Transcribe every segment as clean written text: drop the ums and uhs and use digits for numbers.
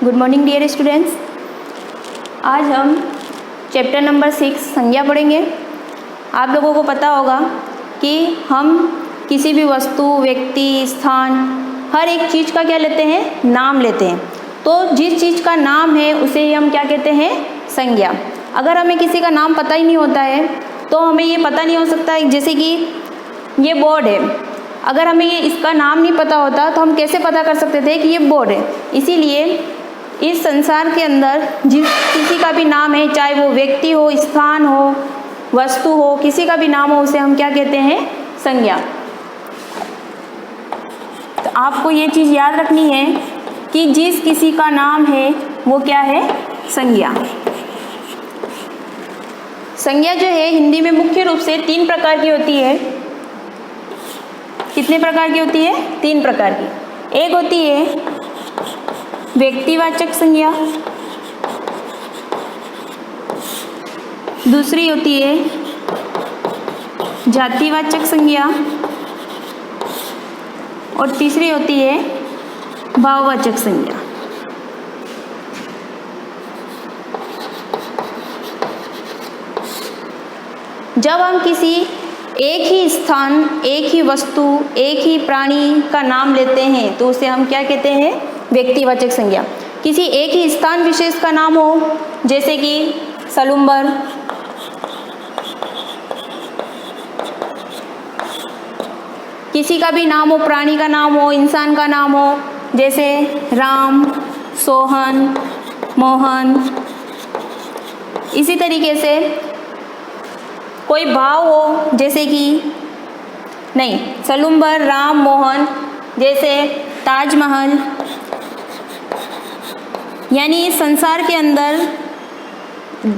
Good morning dear students. आज हम chapter number 6 संज्ञा पढ़ेंगे। आप लोगों को पता होगा कि हम किसी भी वस्तु, व्यक्ति, स्थान, हर एक चीज़ का क्या लेते हैं, नाम लेते हैं। तो जिस चीज़ का नाम है उसे ही हम क्या कहते हैं, संज्ञा। अगर हमें किसी का नाम पता ही नहीं होता है तो हमें ये पता नहीं हो सकता है। जैसे कि ये बोर्ड है, अगर हमें ये इसका नाम नहीं पता होता तो हम कैसे पता कर सकते थे कि ये बोर्ड है। इसीलिए इस संसार के अंदर जिस किसी का भी नाम है, चाहे वो व्यक्ति हो, स्थान हो, वस्तु हो, किसी का भी नाम हो, उसे हम क्या कहते हैं, संज्ञा। तो आपको ये चीज़ याद रखनी है कि जिस किसी का नाम है वो क्या है, संज्ञा। संज्ञा जो है हिंदी में मुख्य रूप से 3 प्रकार की होती है। कितने प्रकार की होती है? 3 प्रकार की। एक होती है व्यक्तिवाचक संज्ञा, दूसरी होती है जातिवाचक संज्ञा और तीसरी होती है भाववाचक संज्ञा। जब हम किसी एक ही स्थान, एक ही वस्तु, एक ही प्राणी का नाम लेते हैं तो उसे हम क्या कहते हैं, व्यक्तिवाचक संज्ञा। किसी एक ही स्थान विशेष का नाम हो, जैसे कि सलूम्बर, किसी का भी नाम हो, प्राणी का नाम हो, इंसान का नाम हो, जैसे राम, सोहन, मोहन। इसी तरीके से कोई भाव हो, जैसे कि नहीं, सलूम्बर, राम, मोहन, जैसे ताजमहल। यानी इस संसार के अंदर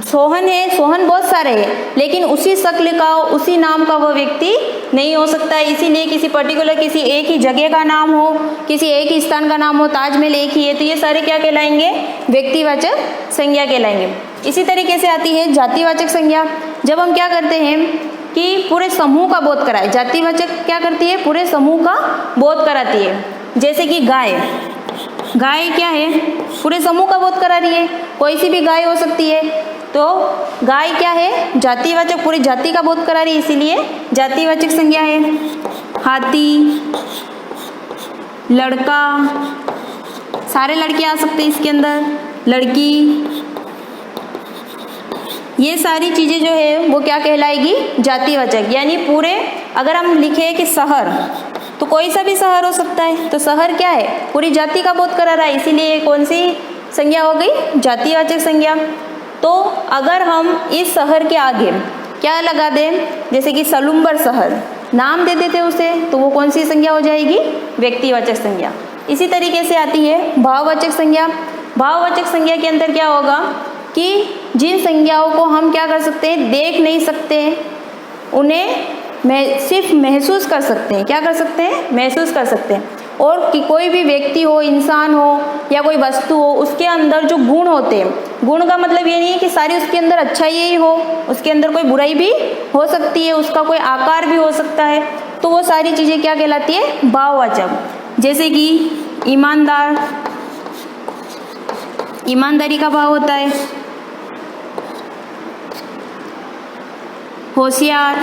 सोहन है, सोहन बहुत सारे हैं, लेकिन उसी शक्ल का, उसी नाम का वो व्यक्ति नहीं हो सकता है। इसीलिए किसी पर्टिकुलर, किसी एक ही जगह का नाम हो, किसी एक ही स्थान का नाम हो, ताजमहल एक ही है, तो ये सारे क्या कहलाएंगे, व्यक्तिवाचक संज्ञा कहलाएंगे। इसी तरीके से आती है जातिवाचक संज्ञा। जब हम क्या करते हैं कि पूरे समूह का बोध कराए। जातिवाचक क्या करती है, पूरे समूह का बोध कराती है। जैसे कि गाय, गाय क्या है, पूरे समूह का बोध करा रही है। कोई सी भी गाय हो सकती है, तो गाय क्या है, जातिवाचक, पूरी जाति का बोध करा रही है, इसीलिए जातिवाचक संज्ञा है। हाथी, लड़का, सारे लड़के आ सकते हैं इसके अंदर, लड़की, ये सारी चीज़ें जो है वो क्या कहलाएगी, जातिवाचक। यानी पूरे, अगर हम लिखें कि शहर, तो कोई सा भी शहर हो सकता है, तो शहर क्या है, पूरी जाति का बोध करा रहा है, इसीलिए कौन सी संज्ञा हो गई, जातिवाचक संज्ञा। तो अगर हम इस शहर के आगे क्या लगा दें, जैसे कि सलूम्बर शहर नाम दे देते उसे, तो वो कौन सी संज्ञा हो जाएगी, व्यक्तिवाचक संज्ञा। इसी तरीके से आती है भाववाचक संज्ञा। भाववाचक संज्ञा के अंदर क्या होगा कि जिन संज्ञाओं को हम क्या कर सकते हैं, देख नहीं सकते, उन्हें सिर्फ महसूस कर सकते हैं। क्या कर सकते हैं, महसूस कर सकते हैं। और कि कोई भी व्यक्ति हो, इंसान हो या कोई वस्तु हो, उसके अंदर जो गुण होते हैं, गुण का मतलब ये नहीं है कि सारी उसके अंदर अच्छाई ही हो, उसके अंदर कोई बुराई भी हो सकती है, उसका कोई आकार भी हो सकता है, तो वो सारी चीज़ें क्या कहलाती है, भाववाचक। जैसे कि ईमानदार, ईमानदारी का भाव होता है। होशियार,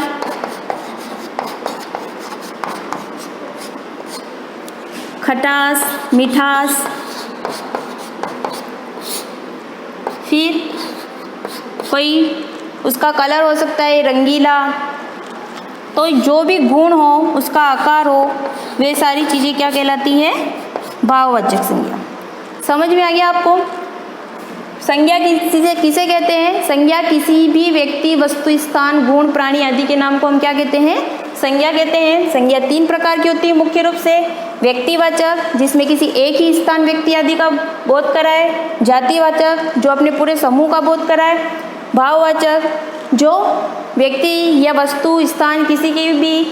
खटास, मिठास। फिर कोई उसका कलर हो सकता है रंगीला। तो जो भी गुण हो, उसका आकार हो, वे सारी चीज़ें क्या कहलाती हैं, भाववाचक संज्ञा। समझ में आ गया आपको? संज्ञा किसे कहते हैं? संज्ञा किसी भी व्यक्ति, वस्तु, स्थान, गुण, प्राणी आदि के नाम को हम क्या कहते हैं, संज्ञा कहते हैं। संज्ञा 3 प्रकार की होती है मुख्य रूप से। व्यक्तिवाचक, जिसमें किसी एक ही स्थान, व्यक्ति आदि का बोध कराए। जातिवाचक, जो अपने पूरे समूह का बोध कराए। भाववाचक, जो व्यक्ति या वस्तु, स्थान, किसी के भी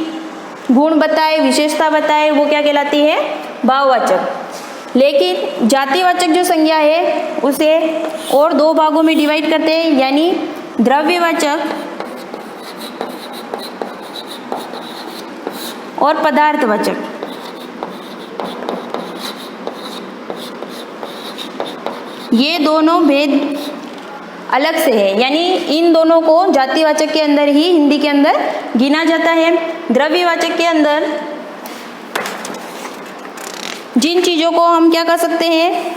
गुण बताए, विशेषता बताए, वो क्या कहलाती है, भाववाचक। लेकिन जातिवाचक जो संज्ञा है उसे और 2 भागों में डिवाइड करते हैं, यानी द्रव्यवाचक और पदार्थवाचक। ये दोनों भेद अलग से है, यानी इन दोनों को जातिवाचक के अंदर ही हिंदी के अंदर गिना जाता है। द्रव्यवाचक के अंदर जिन चीज़ों को हम क्या कर सकते हैं,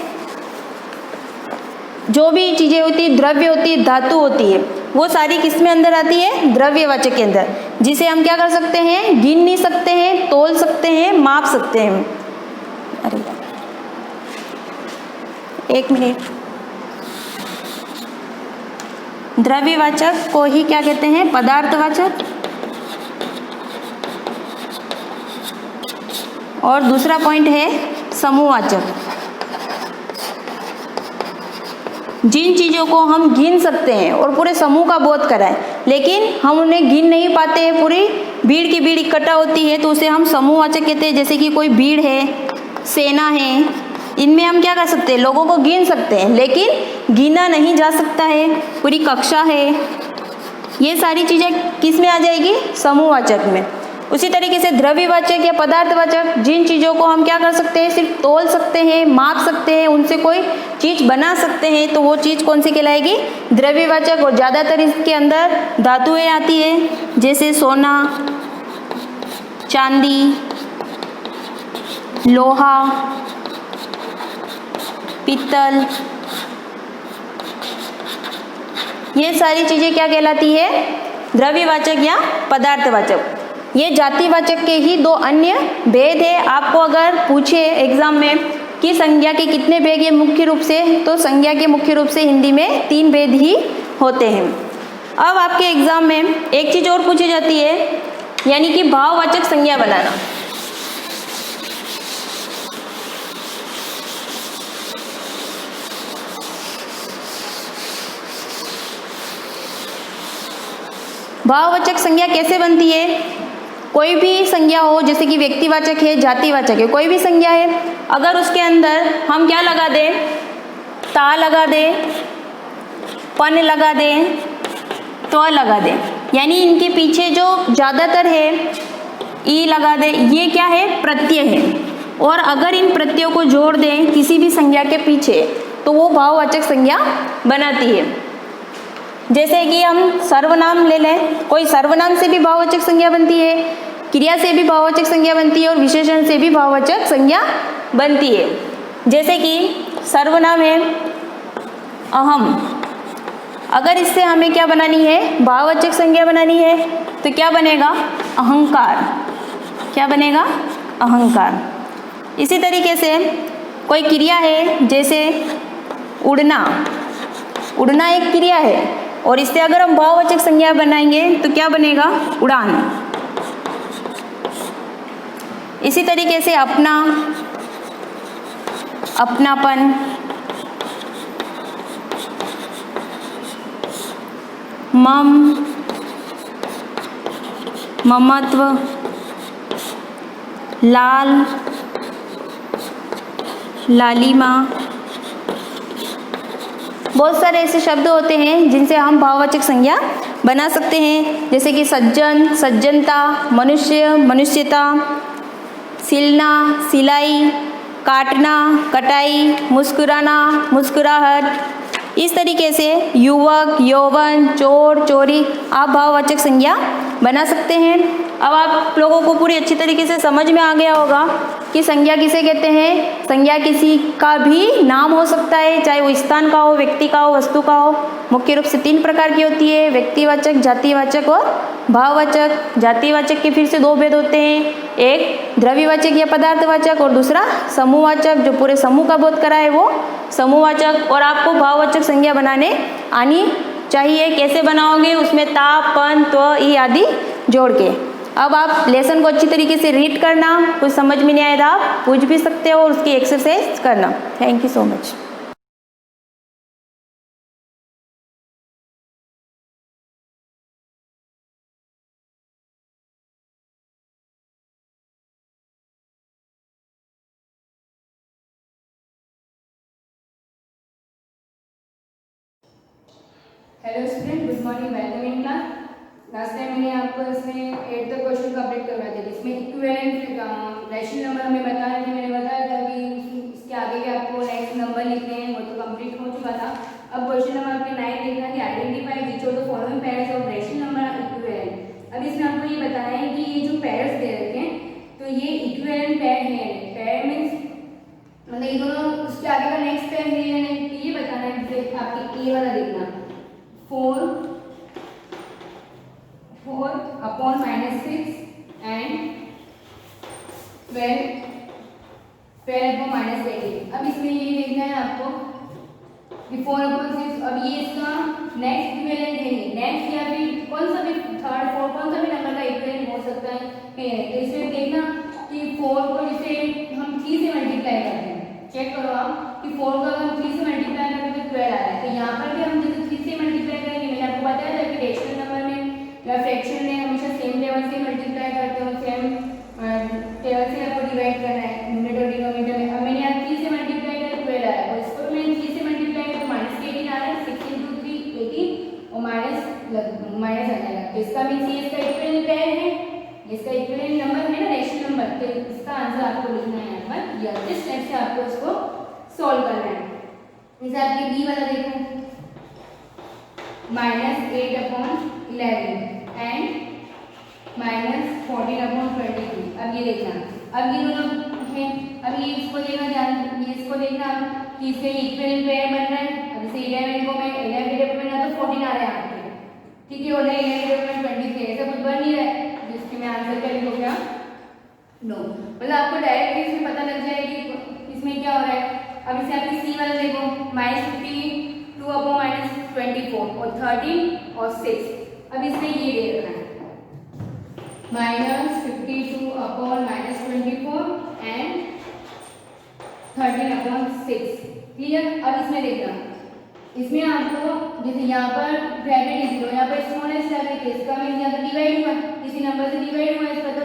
जो भी चीज़ें होती है, द्रव्य होती है, धातु होती है, वो सारी किस में अंदर आती है, द्रव्यवाचक के अंदर, जिसे हम क्या कर सकते हैं, गिन नहीं सकते हैं, तोल सकते हैं, माप सकते हैं। अरे एक मिनट, द्रव्यवाचक को ही क्या कहते हैं, पदार्थवाचक, और दूसरा पॉइंट है समूहवाचक। जिन चीज़ों को हम गिन सकते हैं और पूरे समूह का बोध कराएं, लेकिन हम उन्हें गिन नहीं पाते हैं, पूरी भीड़ की भीड़ इकट्ठा होती है, तो उसे हम समूहवाचक कहते हैं। जैसे कि कोई भीड़ है, सेना है, इनमें हम क्या कर सकते हैं, लोगों को गिन सकते हैं, लेकिन गिना नहीं जा सकता है। पूरी कक्षा है, ये सारी चीज़ें किस में आ जाएगी, समूहवाचक में। उसी तरीके से द्रव्यवाचक या पदार्थवाचक, जिन चीज़ों को हम क्या कर सकते हैं, सिर्फ तोल सकते हैं, माप सकते हैं, उनसे कोई चीज़ बना सकते हैं, तो वो चीज़ कौन सी कहलाएगी, द्रव्यवाचक। और ज़्यादातर इसके अंदर धातुएं आती है, जैसे सोना, चांदी, लोहा, पित्तल, ये सारी चीज़ें क्या कहलाती है, द्रव्यवाचक या पदार्थवाचक। ये जातिवाचक के ही दो अन्य भेद है। आपको अगर पूछे एग्जाम में कि संज्ञा के कितने भेद है मुख्य रूप से, तो संज्ञा के मुख्य रूप से हिंदी में 3 भेद ही होते हैं। अब आपके एग्जाम में एक चीज़ और पूछी जाती है, यानी कि भाववाचक संज्ञा बनाना। भाववाचक संज्ञा कैसे बनती है, कोई भी संज्ञा हो, जैसे कि व्यक्तिवाचक है, जातिवाचक है, कोई भी संज्ञा है, अगर उसके अंदर हम क्या लगा दें, ता लगा दें, पन लगा दें, त्व लगा दें, यानी इनके पीछे जो ज़्यादातर है ई लगा दें, ये क्या है, प्रत्यय है। और अगर इन प्रत्ययों को जोड़ दें किसी भी संज्ञा के पीछे, तो वो भाववाचक संज्ञा बनाती है। जैसे कि हम सर्वनाम ले लें, कोई सर्वनाम से भी भाववाचक संज्ञा बनती है, क्रिया से भी भाववाचक संज्ञा बनती है, और विशेषण से भी भाववाचक संज्ञा बनती है। जैसे कि सर्वनाम है अहम, अगर इससे हमें क्या बनानी है, भाववाचक संज्ञा बनानी है, तो क्या बनेगा, अहंकार। क्या बनेगा, अहंकार। इसी तरीके से कोई क्रिया है, जैसे उड़ना, उड़ना एक क्रिया है, और इससे अगर हम भाववाचक संज्ञा बनाएंगे तो क्या बनेगा, उड़ान। इसी तरीके से अपना, अपनापन, मम, ममत्व, लाल, लालिमा, बहुत सारे ऐसे शब्द होते हैं जिनसे हम भाववाचक संज्ञा बना सकते हैं। जैसे कि सज्जन, सज्जनता, मनुष्य, मनुष्यता, सिलना, सिलाई, काटना, कटाई, मुस्कुराना, मुस्कुराहट। इस तरीके से युवक, यौवन, चोर, चोरी, आप भाववाचक संज्ञा बना सकते हैं। अब आप लोगों को पूरी अच्छी तरीके से समझ में आ गया होगा कि संज्ञा किसे कहते हैं। संज्ञा किसी का भी नाम हो सकता है, चाहे वो स्थान का हो, व्यक्ति का हो, वस्तु का हो। मुख्य रूप से 3 प्रकार की होती है, व्यक्तिवाचक, जातिवाचक और भाववाचक। जातिवाचक के फिर से 2 भेद होते हैं, एक द्रव्यवाचक या पदार्थवाचक, और दूसरा समूहवाचक, जो पूरे समूह का बोध करा है वो समूहवाचक। और आपको भाववाचक संज्ञा बनाने आनी चाहिए। कैसे बनाओगे, उसमें ता, पन, त्व, ई आदि जोड़ के। अब आप लेसन को अच्छी तरीके से रीड करना, कुछ समझ में नहीं आया था आप पूछ भी सकते हो, और उसकी एक्सरसाइज करना। Thank you so much. Hello student, good morning, welcome in class. Last time मैंने आपको इसमें 8th क्वेश्चन कंप्लीट करवाए थे, जिसमें इक्विवेलेंट रैशनल नंबर हमें बताया था। मैंने बताया था कि इसके इसके आगे भी आपको नेक्स्ट नंबर लिखने हैं, वो तो कंप्लीट हो चुका था। अब क्वेश्चन नंबर आपके 9 देखना कि identify which of the following pairs of rational number equivalent. अब इसमें आपको ये बताना है कि ये जो पेयर्स दे रखे हैं तो ये इक्विवेलेंट पेयर है। पेयर मीन्स मतलब ये दोनों उसके आगे का नेक्स्ट पेयर है या नहीं, तो ये बताना है। आपके ए वाला देखना 4 अपॉन -6 एंड 12 अपॉन -18। अब इसमें ये देखना है आपको कि 4/6। अब ये इसका नेक्स्ट इक्विवेलेंट है, नेक्स्ट या फिर कौन सा भी थर्ड फोर्थ कौन सा भी नंबर का इक्विवेलेंट हो सकता है। तो इसमें देखना कि 4 को जैसे हम 3 से मल्टीप्लाई करते हैं, चेक करो आप कि 4 को अगर हम 3 से मल्टीप्लाई करें तो 12 आ रहा है। तो यहाँ पर भी हम जैसे 3 से मल्टीप्लाई करेंगे, मैंने आपको बताया था कि रेशनल नंबर में या फ्रैक्शन में हमेशा सेम टेबल से मल्टीप्लाई करते हो, सेम टेबल से आपको डिवाइड करना है न्यूमरेटर और डिनोमिनेटर में। अब मैंने यहाँ 3 से मल्टीप्लाई किया 12 आया, और इसको मैंने 3 से मल्टीप्लाई किया तो -18 आ रहा है। 6 × 3 18 और माइनस आ जाएगा। तो इसका मीन्स ये इसका इक्विवेलेंट पेयर है, इसका इक्विवेलेंट नंबर है ना रेशनल नंबर। तो इसका आंसर आपको लिखना है यहाँ पर, या जिस टाइप से आपको इसको सॉल्व करना है। जैसे आपके बी वाला देखो -8/11 एंड -14/23। अब ये देखना, अब ये दोनों है, अब ये इसको देखना ध्यान, ये इसको देखना कि इसके इक्विवेलेंट पेयर बन रहा है। अब जैसे 11 को मैं 11 में ना तो 14 आ रहा है आपके, ठीक है, और 11 में 23 ऐसा कुछ बन नहीं रहा है जिसके मैं आंसर कर लिखो क्या नो। मतलब आपको डायरेक्टली इसमें पता लग जाएगी इसमें क्या हो रहा है। अब इसे आपकी सी वाला देखो -52/24 और 13 और 6। अब इसमें ये दे रखा है -52/24 एंड 13/6। क्लियर। अब इसमें देखना, इसमें आपको जैसे यहाँ पर ब्रैकेट इज 0, यहाँ पर स्मॉलेस्ट लगे थे, इसका मीन्स यहाँ तो डिवाइड हुआ, किसी नंबर से डिवाइड हुआ, इसका तो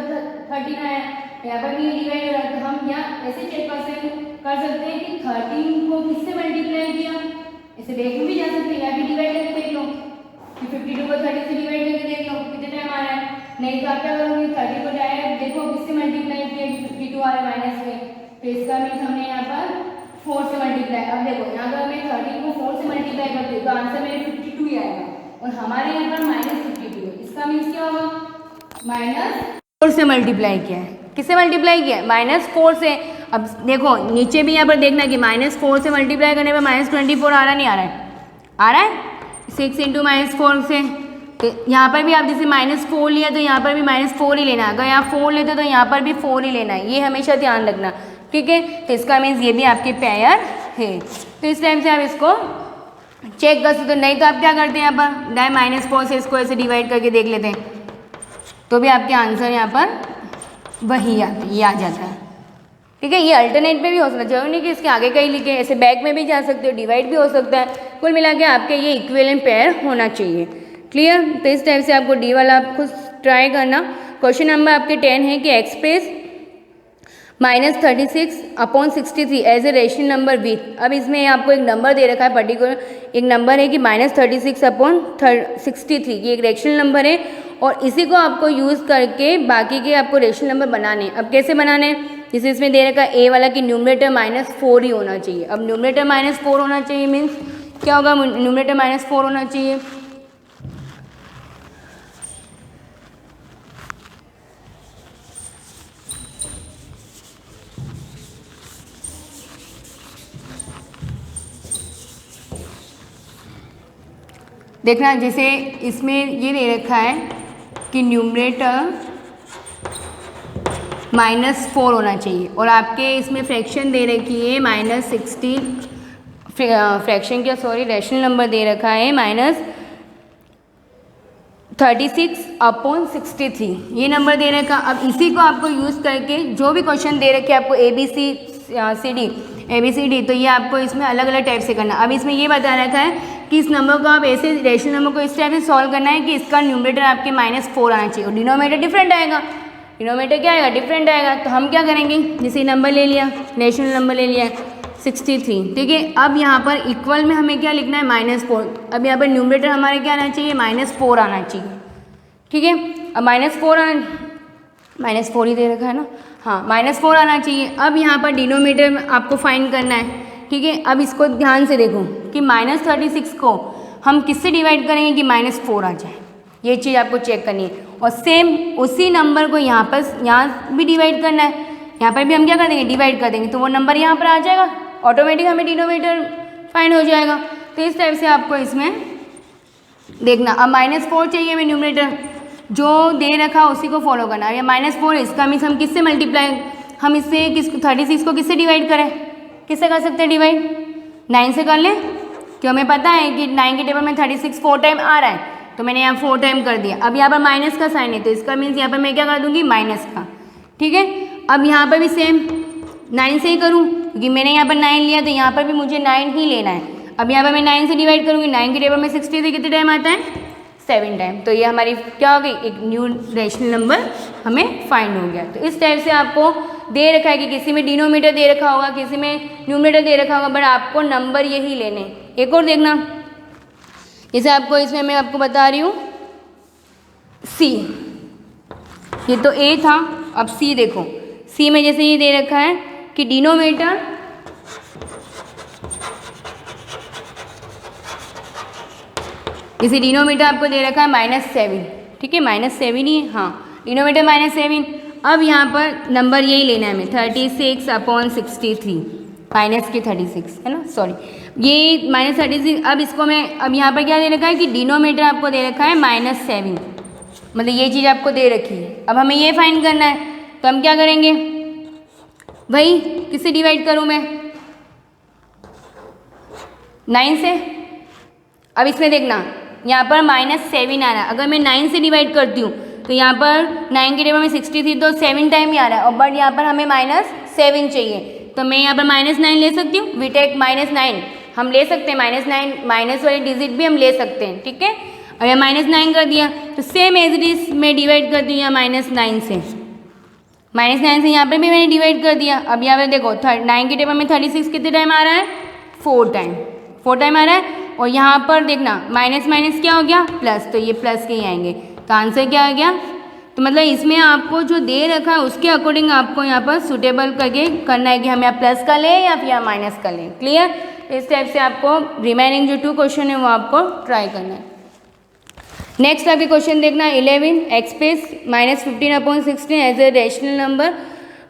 13 आया, यहाँ पर भी डिवाइड हो रहा है। तो हम यहाँ ऐसे चेक कर सकते हैं कि 13 को किससे मल्टीप्लाई किया, इसे देखने भी जा सकते हैं, या फिर डिवाइड करके देख लो कि 52 को 30 से डिवाइड करके देख लो कितने टाइम आ रहा है। नहीं तो आप क्या करोगे 30 को डायरेक्ट देखो किससे मल्टीप्लाई किया, 52 आ रहा है माइनस में, तो इसका मीन्स हमने यहाँ पर 4 से मल्टीप्लाई। अब देखो यहाँ अगर मैं 13 को 4 से मल्टीप्लाई करती हूँ तो आंसर मेरे 52 ही आएगा, और हमारे यहाँ पर -52 है। इसका मीन्स क्या होगा, -4 से मल्टीप्लाई किया है। किससे मल्टीप्लाई किया है, -4 से। अब देखो नीचे भी यहाँ पर देखना कि -4 से मल्टीप्लाई करने पर -24 आ रहा नहीं आ रहा है, आ रहा है 6 × -4 से। तो यहाँ पर भी आप जैसे -4 लिया तो यहाँ पर भी -4 ही लेना है, अगर यहाँ 4 लेते तो यहाँ पर भी 4 ही लेना है, ये हमेशा ध्यान रखना, ठीक है। तो इसका मीन्स ये भी आपके पेयर है। तो इस टाइम से आप इसको चेक कर सकते हो, नहीं तो आप क्या करते हैं यहाँ पर डायरेक्ट -4 से इसको ऐसे डिवाइड करके देख लेते हैं, तो भी आपके आंसर यहाँ पर वही ये आ जाता है, ठीक है। ये अल्टरनेट पे भी हो सकता है, जरूरी नहीं कि इसके आगे का ही लिखे, ऐसे बैक में भी जा सकते हो, डिवाइड भी हो सकता है। कुल मिला के आपके ये इक्विवेलेंट पेयर होना चाहिए। क्लियर। तो इस टाइप से आपको डी वाला खुद ट्राई करना। क्वेश्चन नंबर आपके 10 है कि express -36/63 as a rational number with. अब इसमें आपको एक नंबर दे रखा है पर्टिकुलर, एक नंबर है कि -36/63, ये एक रेशनल नंबर है, और इसी को आपको यूज़ करके बाकी के आपको रेशनल नंबर बनाने। अब कैसे बनाने, जैसे इसमें दे रखा है ए वाला कि न्यूमरेटर -4 ही होना चाहिए। अब न्यूमरेटर -4 होना चाहिए मीन्स क्या होगा, न्यूमरेटर -4 होना चाहिए। देखना जैसे इसमें ये दे रखा है कि न्यूमरेटर -4 होना चाहिए, और आपके इसमें फ्रैक्शन दे रखी है -16, फ्रैक्शन क्या सॉरी रेशनल नंबर दे रखा है -36/63, ये नंबर दे रखा। अब इसी को आपको यूज़ करके जो भी क्वेश्चन दे रखे आपको ABCD, तो ये आपको इसमें अलग अलग टाइप से करना। अब इसमें ये बता रखा है कि इस नंबर को आप ऐसे रेशनल नंबर को इस टाइप से सॉल्व करना है कि इसका न्यूमरेटर आपके -4 आना चाहिए और डिनोमिनेटर डिफरेंट आएगा। डिनोमिनेटर क्या आएगा, डिफरेंट आएगा। तो हम क्या करेंगे, जैसे नंबर ले लिया, रेशनल नंबर ले लिया 63, ठीक है। अब यहाँ पर इक्वल में हमें क्या लिखना है, -4। अब यहाँ पर न्यूमरेटर हमारे क्या आना चाहिए, -4 आना चाहिए, ठीक है। अब -4 -4 ही दे रखा है ना, हाँ -4 आना चाहिए। अब यहाँ पर डिनोमीटर में आपको फाइंड करना है, ठीक है। अब इसको ध्यान से देखो कि -36 को हम किससे डिवाइड करेंगे कि -4 आ जाए, ये चीज़ आपको चेक करनी है। और सेम उसी नंबर को यहाँ भी डिवाइड करना है, यहाँ पर भी हम क्या कर देंगे, डिवाइड कर देंगे, तो वो नंबर यहाँ पर आ जाएगा, ऑटोमेटिक हमें डिनोमीटर फाइंड हो जाएगा। तो इस टाइप से आपको इसमें देखना। अब -4 चाहिए हमें न्यूमरेटर, जो दे रखा उसी को फॉलो करना है। या -4 इसका मीन्स हम किससे मल्टीप्लाई, हम इससे 36 को किससे डिवाइड करें, किससे कर सकते हैं डिवाइड, 9 से कर लें, क्यों हमें पता है कि 9 के टेबल में 36 4 टाइम आ रहा है, तो मैंने यहाँ 4 टाइम कर दिया। अब यहाँ पर माइनस का साइन है, तो इसका मीन्स यहाँ पर मैं क्या कर दूँगी, माइनस का, ठीक है। अब यहाँ पर भी सेम 9 से ही करूँ, क्योंकि मैंने यहाँ पर 9 लिया, तो यहाँ पर भी मुझे 9 ही लेना है। अब यहाँ पर मैं 9 से डिवाइड करूँगी, 9 के टेबल में 60 से कितने टाइम आता है, 7 टाइम। तो ये हमारी क्या हो गई, एक न्यू रेशनल नंबर हमें फाइंड हो गया। तो इस टाइप से आपको दे रखा है कि किसी में डिनोमीटर दे रखा होगा, किसी में न्यूमरेटर दे रखा होगा, बट आपको नंबर यही लेने। एक और देखना, जैसे आपको इसमें मैं आपको बता रही हूँ सी, ये तो ए था, अब सी देखो, सी में जैसे ये दे रखा है कि डिनोमीटर जैसे डिनोमीटर आपको दे रखा है -7, ठीक है, -7 ही है, हाँ डिनोमीटर -7। अब यहाँ पर नंबर यही लेना है हमें 36/63 माइनस के 36 है ना, सॉरी ये -36। अब इसको मैं, अब यहाँ पर क्या दे रखा है कि डिनोमीटर आपको दे रखा है -7, मतलब ये चीज़ आपको दे रखी है। अब हमें ये फाइंड करना है, तो हम क्या करेंगे, भाई किससे डिवाइड करूँ मैं, 9 से। अब इसमें देखना, यहाँ पर -7 आ रहा है, अगर मैं 9 से डिवाइड करती हूँ तो यहाँ पर 9 के टेबल में 63, तो 7 टाइम ही आ रहा है, और बट यहाँ पर हमें -7 चाहिए, तो मैं यहाँ पर -9 ले सकती हूँ, वी टेक -9 हम ले सकते हैं, -9 माइनस वाली डिजिट भी हम ले सकते हैं, ठीक है। अब यहाँ -9 कर दिया, तो सेम एज इट इज मैं डिवाइड करती हूँ यहाँ -9 से, -9 से यहाँ पर भी मैंने डिवाइड कर दिया। अब यहाँ पर देखो 9 के टेबल में 36 कितने टाइम आ रहा है, 4 टाइम आ रहा है, और यहाँ पर देखना माइनस माइनस क्या हो गया, प्लस, तो ये प्लस के ही आएंगे, तो आंसर क्या आ गया। तो मतलब इसमें आपको जो दे रखा है उसके अकॉर्डिंग आपको यहाँ पर सुटेबल करके करना है कि हम यहाँ प्लस का लें या फिर यहाँ माइनस का लें, क्लियर। इस टाइप से आपको रिमेनिंग जो 2 क्वेश्चन है वो आपको ट्राई करना है। नेक्स्ट आपके क्वेश्चन देखना 11, express -15/16 as a rational number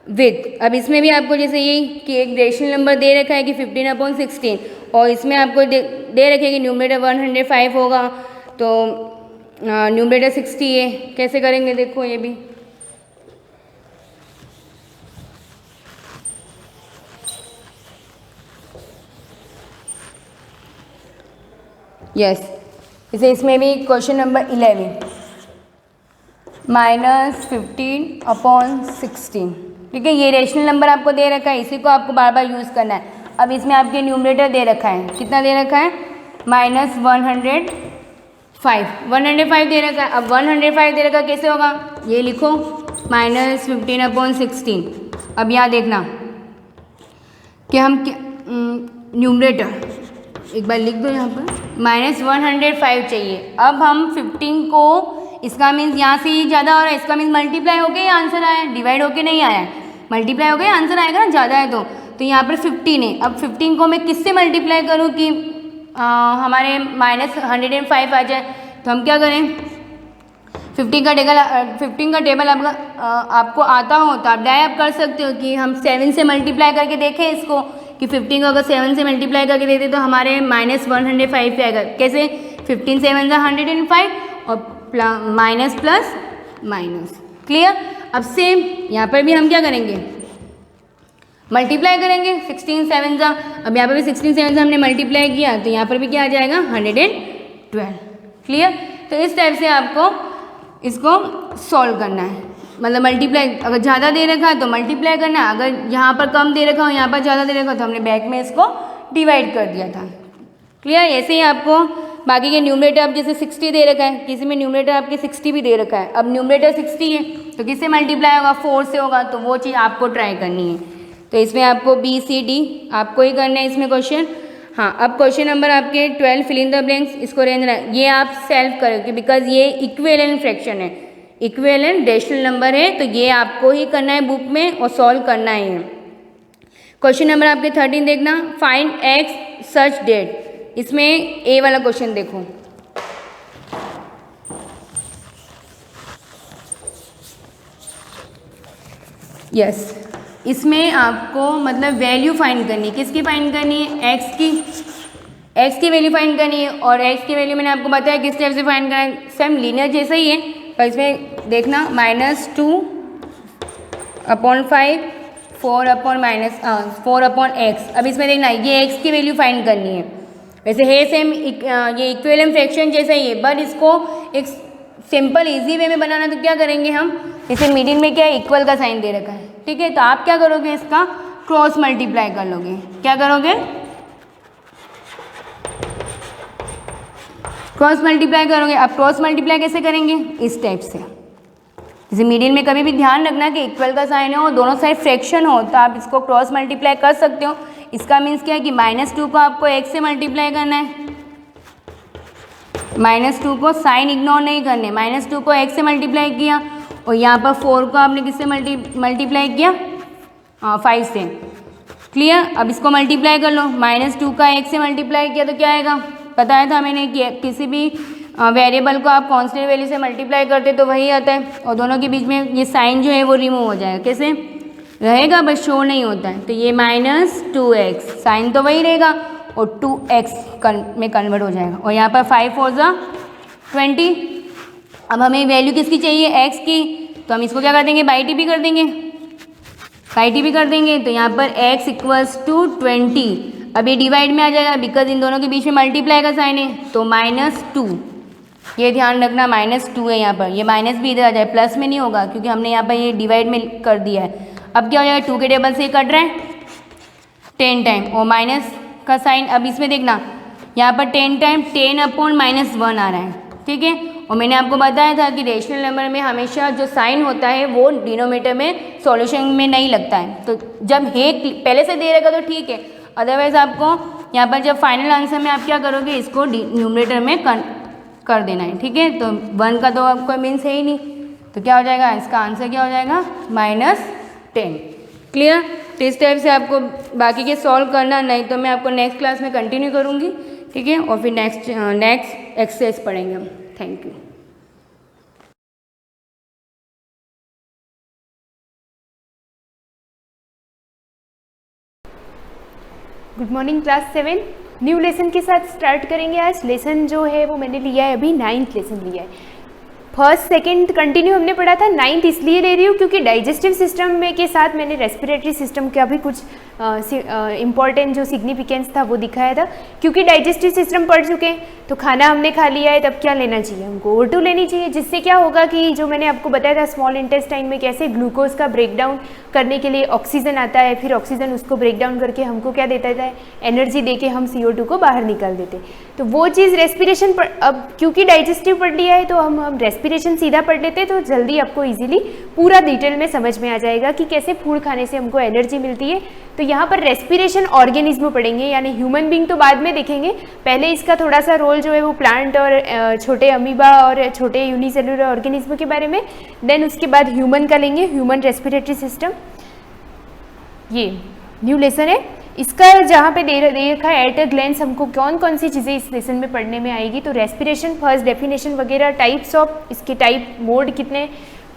with. अब इसमें भी आपको जैसे यही कि एक रेशनल नंबर दे रखा है कि 15/16, और इसमें आपको दे रखे कि न्यूमरेटर 105 होगा, तो न्यूमरेटर 60 है, कैसे करेंगे देखो ये भी। यस, इसे इसमें भी क्वेश्चन नंबर 11 -15/16, ठीक है। ये रेशनल नंबर आपको दे रखा है, इसी को आपको बार बार यूज़ करना है। अब इसमें आपके न्यूमरेटर दे रखा है, कितना दे रखा है, -105 दे रखा है। अब 105 दे रखा है, कैसे होगा, ये लिखो -15/16। अब यहाँ देखना कि हम न्यूमरेटर एक बार लिख दो यहाँ पर, -105 चाहिए। अब हम 15 को, इसका मीन्स यहाँ से ये ज़्यादा हो रहा है, इसका मीन्स मल्टीप्लाई होके ही आंसर आया है, डिवाइड होके नहीं आया है, मल्टीप्लाई होके आंसर आएगा ना, ज़्यादा है तो यहाँ पर 15 है। अब 15 को मैं किससे मल्टीप्लाई करूँ कि हमारे -105 आ जाए, तो हम क्या करें, 15 का टेबल आपको आता हो तो आप डाई आप कर सकते हो कि हम 7 से मल्टीप्लाई करके देखें इसको, कि 15 को अगर 7 से मल्टीप्लाई करके देते तो हमारे -105 पे आएगा। कैसे, 15 7 105 और माइनस प्लस माइनस, क्लियर। अब सेम यहाँ पर भी हम क्या करेंगे, मल्टीप्लाई करेंगे, 16 7 जा, अब यहाँ पर भी 16 7 से हमने मल्टीप्लाई किया, तो यहाँ पर भी क्या आ जाएगा 112, क्लियर। तो इस टाइप से आपको इसको सॉल्व करना है, मतलब मल्टीप्लाई, अगर ज़्यादा दे रखा है तो मल्टीप्लाई करना है, अगर यहाँ पर कम दे रखा हो यहाँ पर ज़्यादा दे रखा हो तो हमने बैक में इसको डिवाइड कर दिया था, क्लियर। ऐसे ही आपको बाकी के न्यूमरेटर, अब जैसे 60 दे रखा है, किसी में न्यूमरेटर आपके 60 भी दे रखा है, अब न्यूमरेटर 60 है तो किससे मल्टीप्लाई होगा, 4 से होगा, तो वो चीज़ आपको ट्राई करनी है। तो इसमें आपको BCD आपको ही करना है इसमें क्वेश्चन। हाँ, अब क्वेश्चन नंबर आपके 12 फिल इन द ब्लैंक्स, इसको रेंज, ये आप सेल्फ करोगे बिकॉज ये इक्विवेलेंट फ्रैक्शन है, इक्विवेलेंट रेशनल नंबर है, तो ये आपको ही करना है बुक में और सॉल्व करना है। क्वेश्चन नंबर आपके 13 देखना, फाइंड एक्स सच डेट। इसमें ए वाला क्वेश्चन देखो, यस इसमें आपको मतलब वैल्यू फाइंड करनी है। किसकी फाइंड करनी है? एक्स की वैल्यू फाइंड करनी है। और एक्स की वैल्यू मैंने आपको बताया किस टाइप से फाइंड करना है, सेम लीनियर जैसा ही है, पर इसमें देखना -2 अपॉन 5 4 अपॉन एक्स। अब इसमें देखना ये एक्स की वैल्यू फाइंड करनी है। वैसे है सेम ये इक्विवेलेंट फ्रैक्शन जैसा ही है, बट इसको एक सिंपल इजी वे में बनाना तो क्या करेंगे हम, इसे मिडिल में क्या है इक्वल का साइन दे रखा है, ठीक है। तो आप क्या करोगे, इसका क्रॉस मल्टीप्लाई कर लोगे। क्या करोगे? क्रॉस मल्टीप्लाई करोगे। अब क्रॉस मल्टीप्लाई कैसे करेंगे? इस टाइप से। जैसे मिडिल में कभी भी ध्यान रखना कि इक्वल का साइन हो, दोनों साइड फ्रैक्शन हो, तो आप इसको क्रॉस मल्टीप्लाई कर सकते हो। इसका मीन्स क्या है कि -2 को आपको x से मल्टीप्लाई करना है, -2 को साइन इग्नोर नहीं करने, -2 को x से मल्टीप्लाई किया, और यहाँ पर 4 को आपने किससे मल्टीप्लाई किया? 5 से। क्लियर? अब इसको मल्टीप्लाई कर लो, -2 का x से मल्टीप्लाई किया तो क्या आएगा? बताया था मैंने कि किसी भी वेरिएबल को आप कांस्टेंट वैल्यू से मल्टीप्लाई करते तो वही आता है, और दोनों के बीच में ये साइन जो है वो रिमूव हो जाएगा। कैसे रहेगा? बस शो नहीं होता है। तो ये -2x साइन तो वही रहेगा और 2x में कन्वर्ट हो जाएगा, और यहाँ पर 5 4 ज़ा 20। अब हमें वैल्यू किसकी चाहिए? x की, तो हम इसको क्या कर देंगे? बाई टी भी कर देंगे, तो यहाँ पर x = 20। अब ये डिवाइड में आ जाएगा बिकॉज इन दोनों के बीच में मल्टीप्लाई का साइन है, तो -2। ये ध्यान रखना -2 है यहाँ पर, ये माइनस भी इधर आ जाए, प्लस में नहीं होगा क्योंकि हमने यहाँ पर ये डिवाइड में कर दिया है। अब क्या हो जाएगा? 2 के टेबल से कट रहा है 10 टाइम, और माइनस का साइन। अब इसमें देखना यहाँ पर 10 टाइम 10 अपॉन -1 आ रहा है, ठीक है। और मैंने आपको बताया था कि रेशनल नंबर में हमेशा जो साइन होता है वो डिनोमिनेटर में सॉल्यूशन में नहीं लगता है। तो जब है पहले से दे रहेगा तो ठीक है, अदरवाइज आपको यहाँ पर जब फाइनल आंसर में आप क्या करोगे? इसको न्यूमरेटर में कर देना है, ठीक है। तो 1 का तो आपको मीन्स है ही नहीं, तो क्या हो जाएगा? इसका आंसर क्या हो जाएगा? -10। क्लियर? तो इस टाइप से आपको बाकी के सॉल्व करना, नहीं तो मैं आपको नेक्स्ट क्लास में कंटिन्यू करूँगी, ठीक है। और फिर नेक्स्ट एक्सरसाइज पढ़ेंगे हम। Thank you. Good morning class 7, new lesson के साथ स्टार्ट करेंगे। आज लेसन जो है वो मैंने लिया है, अभी 9th लेसन लिया है। फर्स्ट सेकंड कंटिन्यू हमने पढ़ा था, 9th इसलिए ले रही हूँ क्योंकि डाइजेस्टिव सिस्टम में के साथ मैंने रेस्पिरेटरी सिस्टम का भी कुछ इम्पॉर्टेंट जो सिग्निफिकेंस था वो दिखाया था। क्योंकि डाइजेस्टिव सिस्टम पढ़ चुके हैं तो खाना हमने खा लिया है, तब क्या लेना चाहिए? हमको O2 लेनी चाहिए, जिससे क्या होगा कि जो मैंने आपको बताया था स्मॉल इंटेस्टाइन में कैसे ग्लूकोज का ब्रेकडाउन करने के लिए ऑक्सीजन आता है, फिर ऑक्सीजन उसको ब्रेकडाउन करके हमको क्या देता है? एनर्जी दे के हम CO2 को बाहर निकाल देते। तो वो चीज़ रेस्पिरेशन पर, अब क्योंकि डाइजेस्टिव पढ़ लिया है तो हम रेस्पिरेशन सीधा पढ़ लेते तो जल्दी आपको इजीली पूरा डिटेल में समझ में आ जाएगा कि कैसे फूड खाने से हमको एनर्जी मिलती है। तो यहाँ पर रेस्पिरेशन ऑर्गेनिज्म पढ़ेंगे, यानी ह्यूमन बींग तो बाद में देखेंगे, पहले इसका थोड़ा सा रोल जो है वो प्लांट और छोटे अमीबा और छोटे यूनिसेलुलर ऑर्गेनिज्म के बारे में, देन उसके बाद ह्यूमन का लेंगे, ह्यूमन रेस्पिरेटरी सिस्टम। ये न्यू लेसन है, इसका जहाँ पे दे रखा है एट अ ग्लेंस हमको कौन कौन सी चीज़ें इस लेसन में पढ़ने में आएगी। तो रेस्पिरेशन फर्स्ट डेफिनेशन वगैरह, टाइप्स ऑफ इसके टाइप मोड कितने,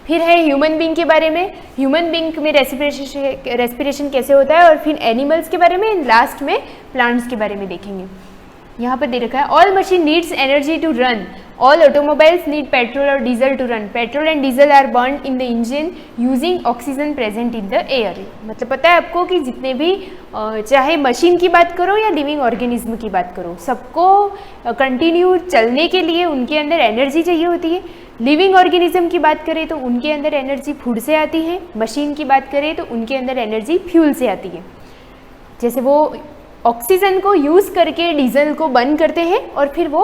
फिर है ह्यूमन बींग के बारे में, ह्यूमन बींग में रेस्पिरेशन कैसे होता है, और फिर एनिमल्स के बारे में, लास्ट में प्लांट्स के बारे में देखेंगे। यहाँ पर दे रखा है all machine needs energy to run, all automobiles need petrol और diesel to run, petrol and diesel are burn in the engine using oxygen present in the air. मतलब पता है आपको कि जितने भी चाहे मशीन की बात करो या लिविंग ऑर्गेनिज्म की बात करो, सबको कंटिन्यू चलने के लिए उनके अंदर एनर्जी चाहिए होती है। लिविंग ऑर्गेनिज्म की बात करें तो उनके अंदर एनर्जी फूड से आती है, मशीन की बात करें तो उनके अंदर एनर्जी फ्यूल से आती है। जैसे वो ऑक्सीजन को यूज़ करके डीजल को बर्न करते हैं और फिर वो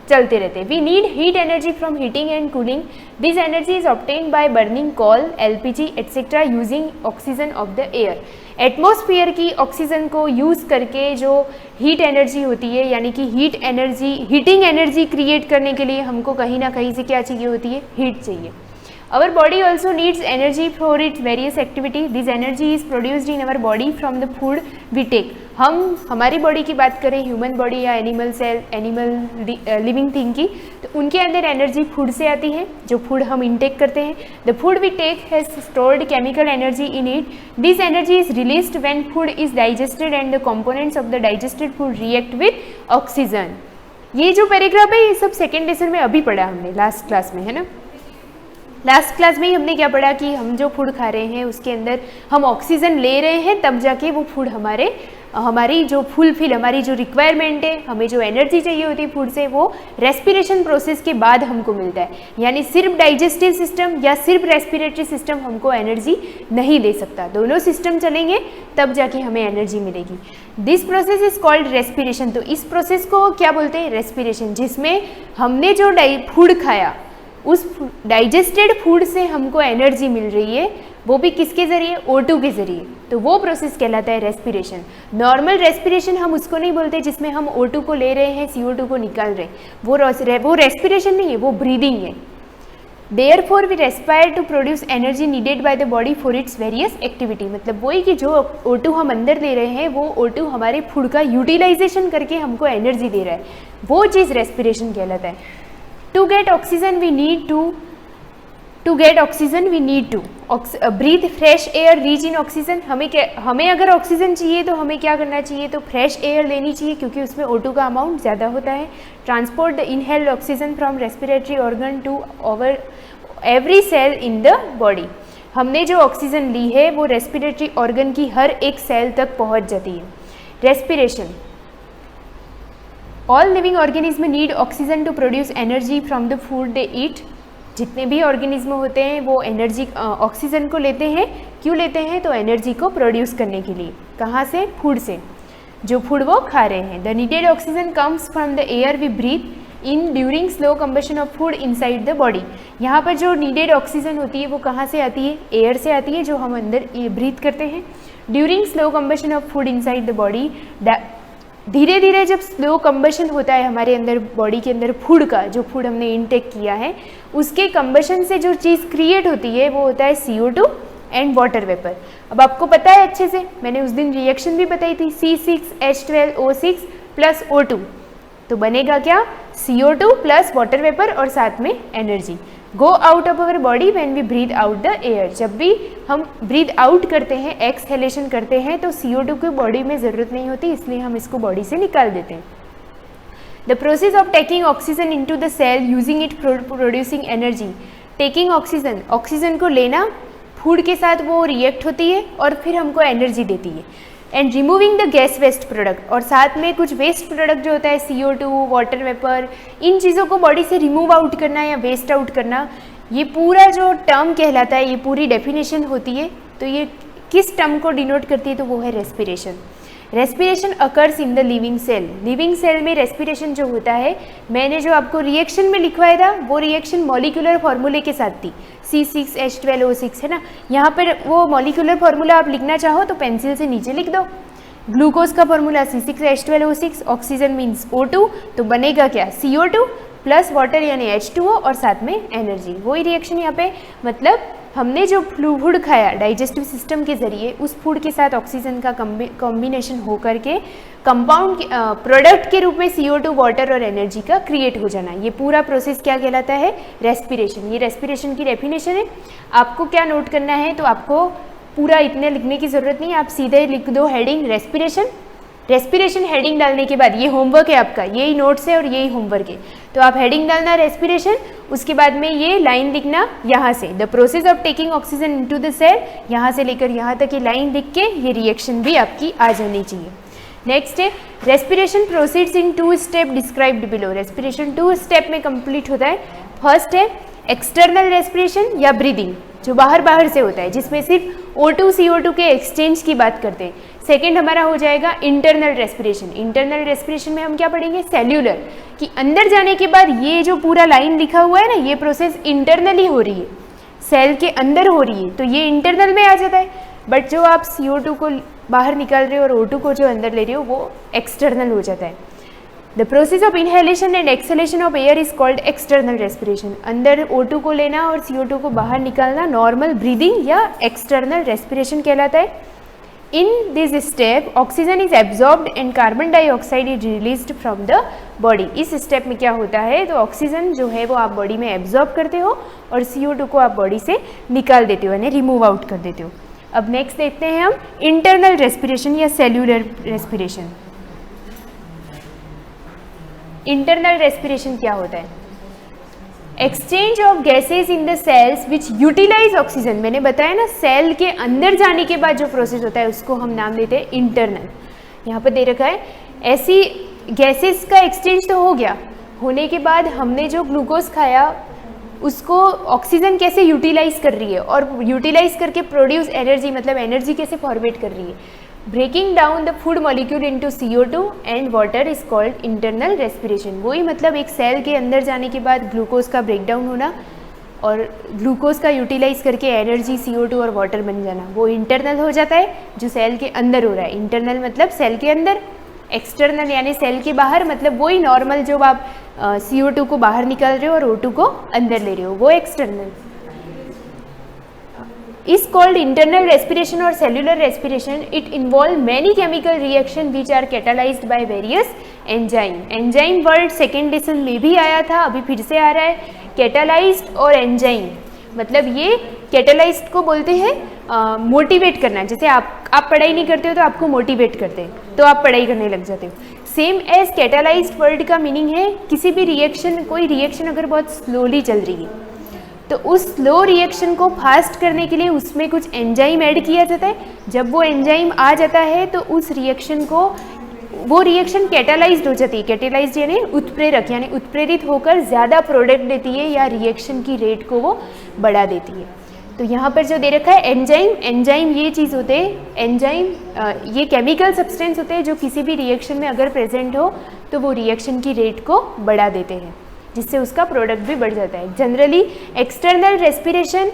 चलते रहते हैं। We need heat energy from heating and cooling, this energy is obtained by burning coal, LPG etcetera using oxygen of the air. Atmosphere की ऑक्सीजन को यूज़ करके जो हीट एनर्जी होती है, यानी कि हीटिंग एनर्जी क्रिएट करने के लिए हमको कहीं ना कहीं से क्या चाहिए होती है? हीट चाहिए। Our body also needs energy for its various activity. This energy is produced in our body from the food we take. हम हमारी बॉडी की बात करें, ह्यूमन बॉडी या animal cell, animal living thing की, तो उनके अंदर एनर्जी फूड से आती है, जो फूड हम इनटेक करते हैं. The food we take has stored chemical energy in it. This energy is released when food is digested and the components of the digested food react with oxygen. ये जो paragraph है ये सब second lesson में अभी पढ़ा हमने last class में, है ना. लास्ट क्लास में ही हमने क्या पढ़ा कि हम जो फूड खा रहे हैं उसके अंदर हम ऑक्सीजन ले रहे हैं, तब जाके वो फूड हमारी जो फुलफिल, हमारी जो रिक्वायरमेंट है, हमें जो एनर्जी चाहिए होती है फूड से, वो रेस्पिरेशन प्रोसेस के बाद हमको मिलता है. यानी सिर्फ डाइजेस्टिव सिस्टम या सिर्फ रेस्पिरेटरी सिस्टम हमको एनर्जी नहीं दे सकता, दोनों सिस्टम चलेंगे तब जाके हमें एनर्जी मिलेगी. This process is called respiration. तो इस प्रोसेस को क्या बोलते हैं? रेस्पिरेशन. जिसमें हमने जो फूड खाया उस डाइजेस्टेड फूड से हमको एनर्जी मिल रही है, वो भी किसके ज़रिए? O2 के ज़रिए. तो वो प्रोसेस कहलाता है रेस्पिरेशन. नॉर्मल रेस्पिरेशन हम उसको नहीं बोलते जिसमें हम O2 को ले रहे हैं, CO2 को निकाल रहे हैं. वो रेस्पिरेशन नहीं है, वो ब्रीदिंग है. Therefore we respire to produce energy needed by the body for its various activity. मतलब वही कि जो O2 हम अंदर ले रहे हैं वो O2 हमारे फूड का यूटिलाइजेशन करके हमको एनर्जी दे रहा है, वो चीज़ रेस्पिरेशन कहलाता है. To get oxygen we need to breathe fresh air rich in oxygen. हमें अगर ऑक्सीजन चाहिए तो हमें क्या करना चाहिए? तो फ्रेश एयर लेनी चाहिए, क्योंकि उसमें O2 का अमाउंट ज़्यादा होता है. Transport the inhaled oxygen from respiratory organ to over every cell in the body. हमने जो ऑक्सीजन ली है वो रेस्पिरेटरी ऑर्गन की हर एक सेल तक पहुँच जाती है. Respiration. All living organism need oxygen to produce energy from the food they eat. जितने भी ऑर्गेनिज्म होते हैं वो एनर्जी ऑक्सीजन को लेते हैं. क्यों लेते हैं? तो एनर्जी को प्रोड्यूस करने के लिए. कहाँ से? फूड से, जो फूड वो खा रहे हैं. The needed oxygen comes from the air we breathe in during slow combustion of food inside the body. यहाँ पर जो नीडेड ऑक्सीजन होती है वो कहाँ से आती है? एयर से आती है, जो हम अंदर ब्रीथ करते हैं. During slow combustion of food inside the body, धीरे धीरे जब स्लो कंबशन होता है हमारे अंदर बॉडी के अंदर फूड का, जो फूड हमने इनटेक किया है उसके कंबशन से जो चीज़ क्रिएट होती है वो होता है CO2 एंड वाटर वेपर. अब आपको पता है अच्छे से, मैंने उस दिन रिएक्शन भी बताई थी, C6H12O6 प्लस O2. तो बनेगा क्या? CO2 प्लस वाटर वेपर और साथ में energy. Go out of our body when we breathe out the air. जब भी हम ब्रीथ आउट करते हैं, एक्सहेलेशन करते हैं, तो CO2 की बॉडी में ज़रूरत नहीं होती, इसलिए हम इसको बॉडी से निकाल देते हैं. The process of taking oxygen into the cell using it producing energy. Taking oxygen, oxygen को लेना, फूड के साथ वो रिएक्ट होती है और फिर हमको एनर्जी देती है. And removing the gas waste product. और साथ में कुछ वेस्ट प्रोडक्ट जो होता है CO2, वाटर वेपर, इन चीज़ों को बॉडी से रिमूव आउट करना या वेस्ट आउट करना, ये पूरा जो टर्म कहलाता है, ये पूरी डेफिनेशन होती है. तो ये किस टर्म को डिनोट करती है? तो वो है respiration. Respiration occurs in the living cell. Living cell में रेस्पिरेशन जो होता है, मैंने जो आपको रिएक्शन में लिखवाया था वो रिएक्शन मॉलिक्यूलर फार्मूले के साथ थी, C6H12O6, है ना. यहाँ पर वो मॉलिक्यूलर फार्मूला आप लिखना चाहो तो पेंसिल से नीचे लिख दो. ग्लूकोज का formula C6H12O6, oxygen means O2, तो बनेगा क्या? CO2 प्लस वाटर यानी H2O और साथ में एनर्जी. वही रिएक्शन यहाँ पे, मतलब हमने जो फूड खाया डाइजेस्टिव सिस्टम के ज़रिए, उस फूड के साथ ऑक्सीजन का कॉम्बिनेशन होकर के कंपाउंड प्रोडक्ट के रूप में CO2, वाटर और एनर्जी का क्रिएट हो जाना, ये पूरा प्रोसेस क्या कहलाता है? रेस्पिरेशन. ये रेस्पिरेशन की डेफिनेशन है. आपको क्या नोट करना है? तो आपको पूरा इतने लिखने की ज़रूरत नहीं, आप सीधे लिख दो हेडिंग रेस्पिरेशन. रेस्पिरेशन हेडिंग डालने के बाद, ये होमवर्क है आपका, यही नोट्स है और यही होमवर्क है, तो आप हेडिंग डालना रेस्पिरेशन, उसके बाद में ये लाइन लिखना यहाँ से, the process of taking oxygen into the cell, यहाँ से लेकर यहाँ तक ये लाइन लिख के ये रिएक्शन भी आपकी आ जानी चाहिए. नेक्स्ट है रेस्पिरेशन प्रोसीड्स इन 2 step described below. Respiration 2 step में कंप्लीट होता है. फर्स्ट है एक्सटर्नल रेस्पिरेशन या ब्रीदिंग, जो बाहर से होता है, जिसमें सिर्फ O2 CO2 के एक्सचेंज की बात करते हैं. सेकेंड हमारा हो जाएगा इंटरनल रेस्पिरेशन. इंटरनल रेस्पिरेशन में हम क्या पढ़ेंगे? सेल्यूलर, कि अंदर जाने के बाद ये जो पूरा लाइन लिखा हुआ है ना, ये प्रोसेस इंटरनली हो रही है, सेल के अंदर हो रही है, तो ये इंटरनल में आ जाता है. बट जो आप CO2 को बाहर निकाल रहे हो और O2 को जो अंदर ले रहे हो वो एक्सटर्नल हो जाता है. The process of inhalation and exhalation of air is called external respiration. अंदर O2 को लेना और CO2 को बाहर निकालना नॉर्मल ब्रीदिंग या एक्सटर्नल रेस्पिरेशन कहलाता है। In this step oxygen is absorbed and carbon dioxide is released from the body. इस स्टेप में क्या होता है, तो ऑक्सीजन जो है वो आप बॉडी में एब्जॉर्ब करते हो और CO2 को आप बॉडी से निकाल देते हो, यानी रिमूव आउट कर देते हो। अब नेक्स्ट देखते हैं हम इंटरनल रेस्पिरेशन या सेल्यूलर रेस्पिरेशन। इंटरनल रेस्पिरेशन क्या होता है? Exchange of gases in the cells which utilize oxygen. मैंने बताया ना, सेल के अंदर जाने के बाद जो प्रोसेस होता है उसको हम नाम देते हैं इंटरनल। यहाँ पर दे रखा है ऐसी गैसेस का एक्सचेंज तो हो गया, होने के बाद हमने जो ग्लूकोज खाया उसको ऑक्सीजन कैसे यूटिलाइज कर रही है और यूटिलाइज करके प्रोड्यूस एनर्जी, मतलब एनर्जी कैसे फॉर्मेट कर रही है। Breaking down the food molecule into CO2 and water is called internal respiration. वही मतलब एक सेल के अंदर जाने के बाद ग्लूकोज का ब्रेकडाउन होना और ग्लूकोज का यूटिलाइज करके एनर्जी CO2 और वाटर बन जाना, वो इंटरनल हो जाता है जो सेल के अंदर हो रहा है। इंटरनल मतलब सेल के अंदर, एक्सटर्नल यानी सेल के बाहर, मतलब वही नॉर्मल जो आप CO2 को बाहर निकाल रहे हो और O2 को अंदर ले रहे हो, वो external is called internal respiration or cellular respiration. It involve many chemical reaction which are catalyzed by various enzyme. enzyme word second lesson में भी आया था, अभी फिर से आ रहा है। catalyzed और enzyme मतलब ये catalyzed को बोलते हैं मोटिवेट करना। जैसे आप पढ़ाई नहीं करते हो तो आपको मोटिवेट करते हैं तो आप पढ़ाई करने लग जाते हो। सेम एज कैटालाइज्ड वर्ड का मीनिंग है किसी भी रिएक्शन, कोई रिएक्शन अगर बहुत स्लोली चल रही है तो उस स्लो रिएक्शन को फास्ट करने के लिए उसमें कुछ एंजाइम ऐड किया जाता है। जब वो एंजाइम आ जाता है तो उस रिएक्शन को, वो रिएक्शन कैटालाइज्ड हो जाती है। कैटालाइज्ड यानी उत्प्रेरक, यानी उत्प्रेरित होकर ज़्यादा प्रोडक्ट देती है या रिएक्शन की रेट को वो बढ़ा देती है। तो यहाँ पर जो दे रखा है एंजाइम, एंजाइम ये चीज़ होते हैं, एंजाइम ये केमिकल सब्सटेंस होते हैं जो किसी भी रिएक्शन में अगर प्रेजेंट हो तो वो रिएक्शन की रेट को बढ़ा देते हैं, जिससे उसका प्रोडक्ट भी बढ़ जाता है। Generally external respiration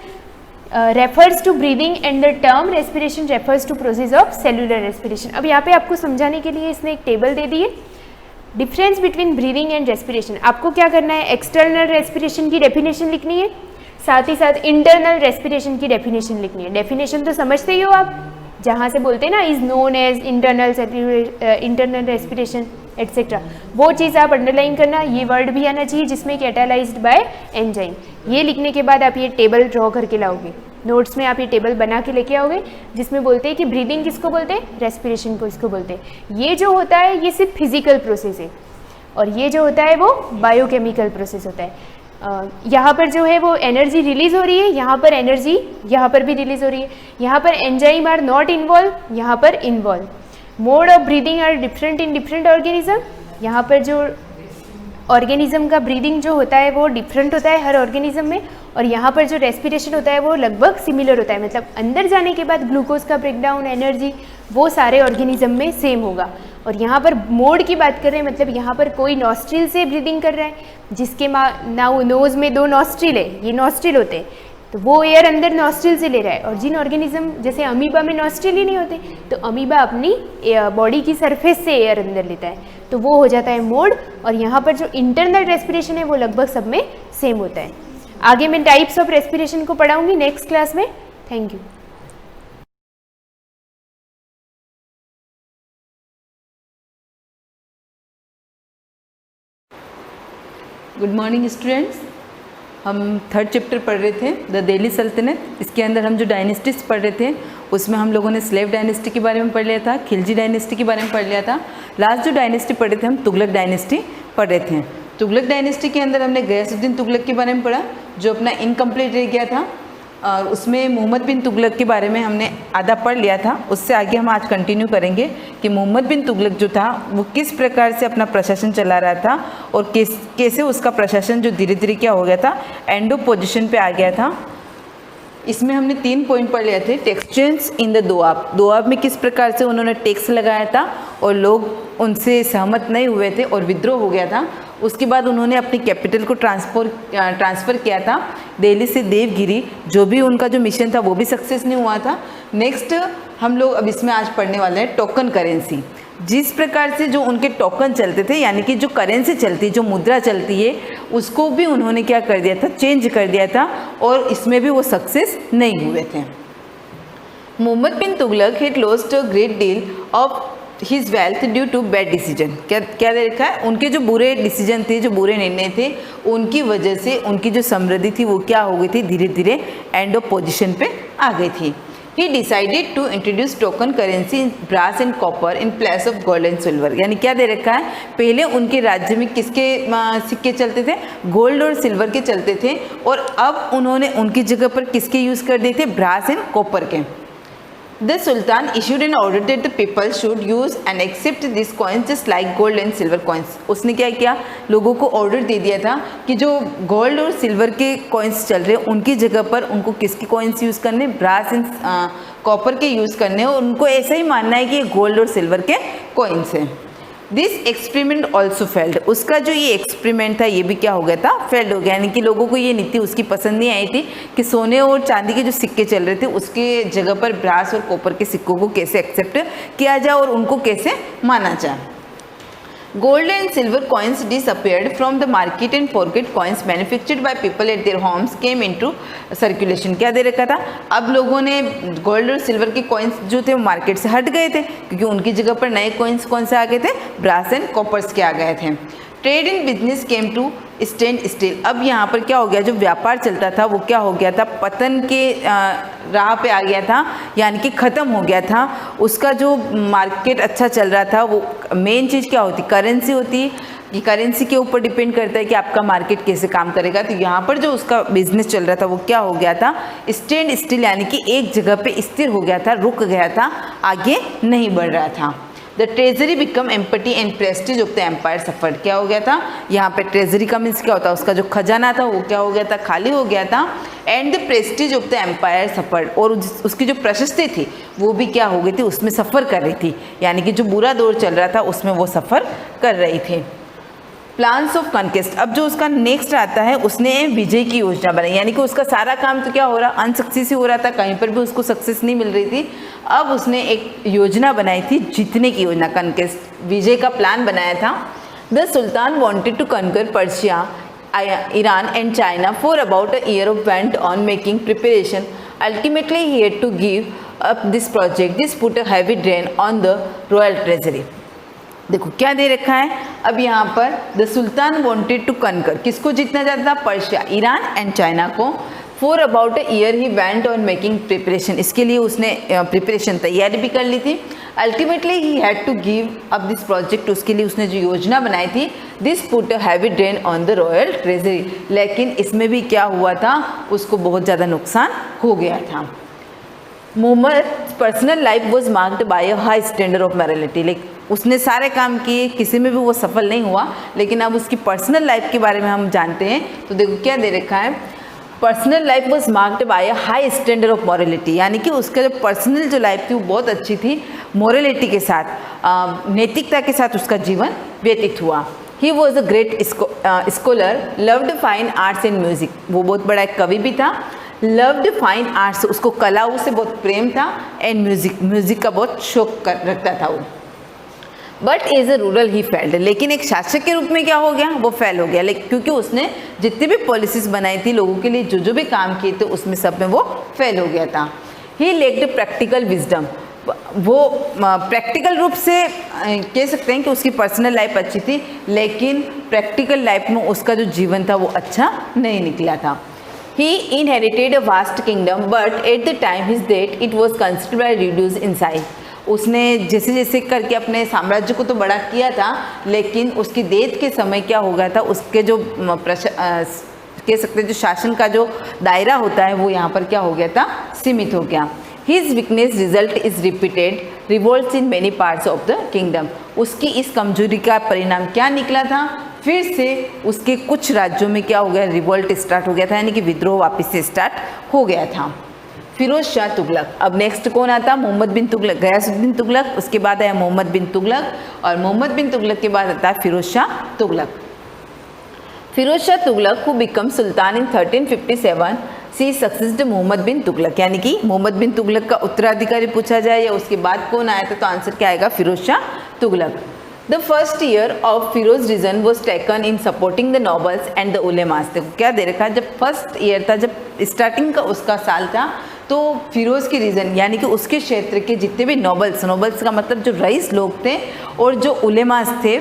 refers to breathing and the term respiration refers to process of cellular respiration. अब यहाँ पे आपको समझाने के लिए इसने एक टेबल दे दी है, difference between breathing and respiration. आपको क्या करना है, एक्सटर्नल रेस्पिरेशन की डेफिनेशन लिखनी है, साथ ही साथ इंटरनल रेस्पिरेशन की डेफिनेशन लिखनी है। डेफिनेशन तो समझते ही हो आप, जहाँ से बोलते हैं ना is known as internal respiration etcetera, वो चीज़ आप अंडरलाइन करना। ये वर्ड भी आना चाहिए जिसमें कैटालाइज्ड बाय एंजाइम। ये लिखने के बाद आप ये टेबल ड्रॉ करके लाओगे, नोट्स में आप ये टेबल बना के लेके आओगे जिसमें बोलते हैं कि ब्रीदिंग किसको बोलते हैं, रेस्पिरेशन को इसको बोलते हैं। ये जो होता है ये सिर्फ फिजिकल प्रोसेस है और ये जो होता है वो बायोकेमिकल प्रोसेस होता है। यहाँ पर जो है वो एनर्जी रिलीज हो रही है, यहाँ पर एनर्जी यहाँ पर भी रिलीज हो रही है। यहाँ पर एंजाइम आर नॉट इन्वॉल्व, यहाँ पर involve. Mode of breathing are different in different organism. यहाँ पर जो ऑर्गेनिज्म का ब्रीदिंग जो होता है वो डिफरेंट होता है हर ऑर्गेनिज्म में, और यहाँ पर जो रेस्पिरेशन होता है वो लगभग सिमिलर होता है, मतलब अंदर जाने के बाद ग्लूकोज का ब्रेकडाउन, एनर्जी वो सारे ऑर्गेनिज्म में सेम होगा। और यहाँ पर मोड की बात कर रहे हैं, मतलब यहाँ पर कोई नॉस्ट्रिल से ब्रीदिंग कर रहा है, जिसके नोज में 2 नॉस्ट्रिल है, ये नॉस्ट्रिल होते हैं, तो वो एयर अंदर नॉस्ट्रिल से ले रहा है। और जिन ऑर्गेनिज्म जैसे अमीबा में नॉस्ट्रिल ही नहीं होते, तो अमीबा अपनी बॉडी की सरफेस से एयर अंदर लेता है, तो वो हो जाता है मोड। और यहाँ पर जो इंटरनल रेस्पिरेशन है वो लगभग सब में सेम होता है। आगे मैं टाइप्स ऑफ रेस्पिरेशन को पढ़ाऊंगी नेक्स्ट क्लास में। Thank you. Good morning students. हम 3rd चैप्टर पढ़ रहे थे द दिल्ली सल्तनत। इसके अंदर हम जो डायनेस्टीज पढ़ रहे थे उसमें हम लोगों ने स्लेव डायनेस्टी के बारे में पढ़ लिया था, खिलजी डायनेस्टी के बारे में पढ़ लिया था। लास्ट जो डायनेस्टी पढ़ रहे थे हम तुगलक डायनेस्टी पढ़ रहे थे। तुगलक डायनेस्टी के अंदर हमने गयासुद्दीन तुगलक के बारे में पढ़ा जो अपना इनकम्प्लीट रह गया था, और उसमें मोहम्मद बिन तुगलक के बारे में हमने आधा पढ़ लिया था। उससे आगे हम आज कंटिन्यू करेंगे कि मोहम्मद बिन तुगलक जो था वो किस प्रकार से अपना प्रशासन चला रहा था और कैसे उसका प्रशासन जो धीरे धीरे क्या हो गया था, एंडो पोजीशन पे आ गया था। इसमें हमने 3 पॉइंट पढ़ लिए थे। Tax in the Doab, Doab में किस प्रकार से उन्होंने टैक्स लगाया था और लोग उनसे सहमत नहीं हुए थे और विद्रोह हो गया था। उसके बाद उन्होंने अपनी कैपिटल को ट्रांसफ़र किया था दिल्ली से देवगिरी, जो भी उनका जो मिशन था वो भी सक्सेस नहीं हुआ था। नेक्स्ट हम लोग अब इसमें आज पढ़ने वाले हैं टोकन करेंसी। जिस प्रकार से जो उनके टोकन चलते थे, यानी कि जो करेंसी चलती है, जो मुद्रा चलती है, उसको भी उन्होंने क्या कर दिया था, चेंज कर दिया था, और इसमें भी वो सक्सेस नहीं हुए थे। Mohammad bin Tughlaq had lost a great deal of his wealth due to bad decision. क्या देखा है, उनके जो बुरे डिसीजन थे, जो बुरे निर्णय थे, उनकी वजह से उनकी जो समृद्धि थी वो क्या हो गई थी, धीरे धीरे एंड ऑफ पोजिशन पे आ गई थी। He decided to introduce token currency in brass and copper in place of gold and silver। यानी क्या दे रखा है, पहले उनके राज्य में किसके सिक्के चलते थे, गोल्ड और सिल्वर के चलते थे, और अब उन्होंने उनकी जगह पर किसके यूज़ कर दिए थे, ब्रास एंड कॉपर के। The Sultan issued an order that the people should use and accept these coins just like gold and silver coins। उसने क्या किया, लोगों को ऑर्डर दे दिया था कि जो गोल्ड और सिल्वर के कॉइन्स चल रहे हैं उनकी जगह पर उनको किसके कॉइन्स यूज़ करने, ब्रास एंड कॉपर के यूज़ करने, और उनको ऐसा ही मानना है कि ये गोल्ड और सिल्वर के कॉइन्स हैं। This experiment also failed. उसका जो ये एक्सपेरिमेंट था ये भी क्या हो गया था, फेल्ड हो गया। यानी कि लोगों को ये नीति उसकी पसंद नहीं आई थी कि सोने और चांदी के जो सिक्के चल रहे थे उसके जगह पर ब्रास और कॉपर के सिक्कों को कैसे एक्सेप्ट किया जाए और उनको कैसे माना जाए। Gold and silver coins disappeared from the market and forget coins manufactured by people at their homes came into circulation। क्या दे रखा था, अब लोगों ने गोल्ड और सिल्वर के कॉइन्स जो थे वो मार्केट से हट गए थे, क्योंकि उनकी जगह पर नए कॉइन्स कौन से आ गए थे, ब्रास एंड कॉपर्स के आ गए थे। Trade in business came to stand still. अब यहाँ पर क्या हो गया, जो व्यापार चलता था वो क्या हो गया था, पतन के राह पे आ गया था, यानी कि ख़त्म हो गया था। उसका जो मार्केट अच्छा चल रहा था, वो मेन चीज़ क्या होती, करेंसी होती, कि करेंसी के ऊपर डिपेंड करता है कि आपका मार्केट कैसे काम करेगा। तो यहाँ पर जो उसका बिजनेस चल रहा था वो क्या हो गया था, स्टैंड स्टिल, यानी कि एक जगह पे स्थिर हो गया था, रुक गया था, आगे नहीं बढ़ रहा था। The treasury become empty and prestige of the empire suffered. क्या हो गया था, यहाँ पे ट्रेजरी का मीन्स क्या होता है, उसका जो खजाना था वो क्या हो गया था, खाली हो गया था। And the prestige of the empire suffered, और उसकी जो प्रशस्ति थी वो भी क्या हो गई थी, उसमें सफ़र कर रही थी, यानी कि जो बुरा दौर चल रहा था उसमें वो सफ़र कर रही थी। Plans of conquest. अब जो उसका नेक्स्ट आता है, उसने विजय की योजना बनाई, यानी कि उसका सारा काम तो क्या हो रहा, अनसक्सेस ही हो रहा था, कहीं पर भी उसको सक्सेस नहीं मिल रही थी। अब उसने एक योजना बनाई थी, जीतने की योजना, कॉन्केस्ट, विजय का प्लान बनाया था। The sultan wanted to conquer Persia, Iran and China for about a year of went on making preparation. Ultimately he had to give up this project. This put a heavy drain on the royal treasury. देखो क्या दे रखा है, अब यहाँ पर the sultan wanted to conquer, किसको जीतना चाहता था, पर्शिया, ईरान एंड चाइना को। For about a year he went on making preparation, इसके लिए उसने प्रिपरेशन तैयारी भी कर ली थी। Ultimately he had to give up this project, उसके लिए उसने जो योजना बनाई थी, this put a heavy drain on the royal treasury. लेकिन इसमें भी क्या हुआ था, उसको बहुत ज़्यादा नुकसान हो गया था। Muhammad personal life was marked by a high standard of morality. Like उसने सारे काम किए, किसी में भी वो सफल नहीं हुआ, लेकिन अब उसकी पर्सनल लाइफ के बारे में हम जानते हैं। तो देखो क्या दे रखा है, personal life was marked by a high standard of morality, यानी कि उसका जो पर्सनल जो लाइफ थी वो बहुत अच्छी थी, मॉरलिटी के साथ, नैतिकता के साथ उसका जीवन व्यतीत हुआ। He was a great scholar, loved fine arts and music. वो बहुत बड़ा एक कवि भी था। लव्ड फाइन आर्ट्स, उसको कलाओं से बहुत प्रेम था, एंड म्यूजिक का बहुत शौक रखता था वो। But as a ruler he failed, लेकिन एक शासक के रूप में क्या हो गया, वो फेल हो गया। लेकिन क्योंकि उसने जितनी भी पॉलिसीज बनाई थी लोगों के लिए, जो भी काम किए थे, उसमें सब में वो फेल हो गया था। ही लेक्ड प्रैक्टिकल विजडम, वो प्रैक्टिकल रूप से कह सकते हैं कि उसकी पर्सनल लाइफ अच्छी थी, लेकिन प्रैक्टिकल लाइफ में उसका जो जीवन था वो अच्छा नहीं निकला था। He inherited a vast kingdom, but at the time his death, it was considerably reduced in size. उसने जैसे जैसे करके अपने साम्राज्य को तो बड़ा किया था, लेकिन उसकी डेथ के समय क्या हो गया था, उसके जो कह सकते हैं जो शासन का जो दायरा होता है वो यहाँ पर क्या हो गया था, सीमित हो गया। His weakness result is repeated revolts in many parts of the kingdom। उसकी इस कमजोरी का परिणाम क्या निकला था, फिर से उसके कुछ राज्यों में क्या हो गया, रिवोल्ट स्टार्ट हो गया था, यानी कि विद्रोह वापस से स्टार्ट हो गया था। फिरोज शाह तुगलक। अब नेक्स्ट कौन आता, मोहम्मद बिन तुगलक, गयासुद्दीन तुगलक, उसके बाद आया मोहम्मद बिन तुगलक, और मोहम्मद बिन तुगलक के बाद आता है फिरोज शाह तुगलक। फिरोज शाह तुगलक हु बिकम सुल्तान इन 1357, सी सक्सेस्ड मोहम्मद बिन तुगलक, यानी कि मोहम्मद बिन तुगलक का उत्तराधिकारी पूछा जाए या उसके बाद कौन आया था, तो आंसर क्या आएगा, Firoz Shah Tughlaq. The first year of Firoz reign was taken in supporting the nobles and the ulemas. देखो क्या दे रखा है, जब फर्स्ट ईयर था, जब स्टार्टिंग का उसका साल था, तो फिरोज़ की रीजन यानी कि उसके क्षेत्र के जितने भी नॉबल्स का मतलब जो रईस लोग थे और जो उलेमास थे,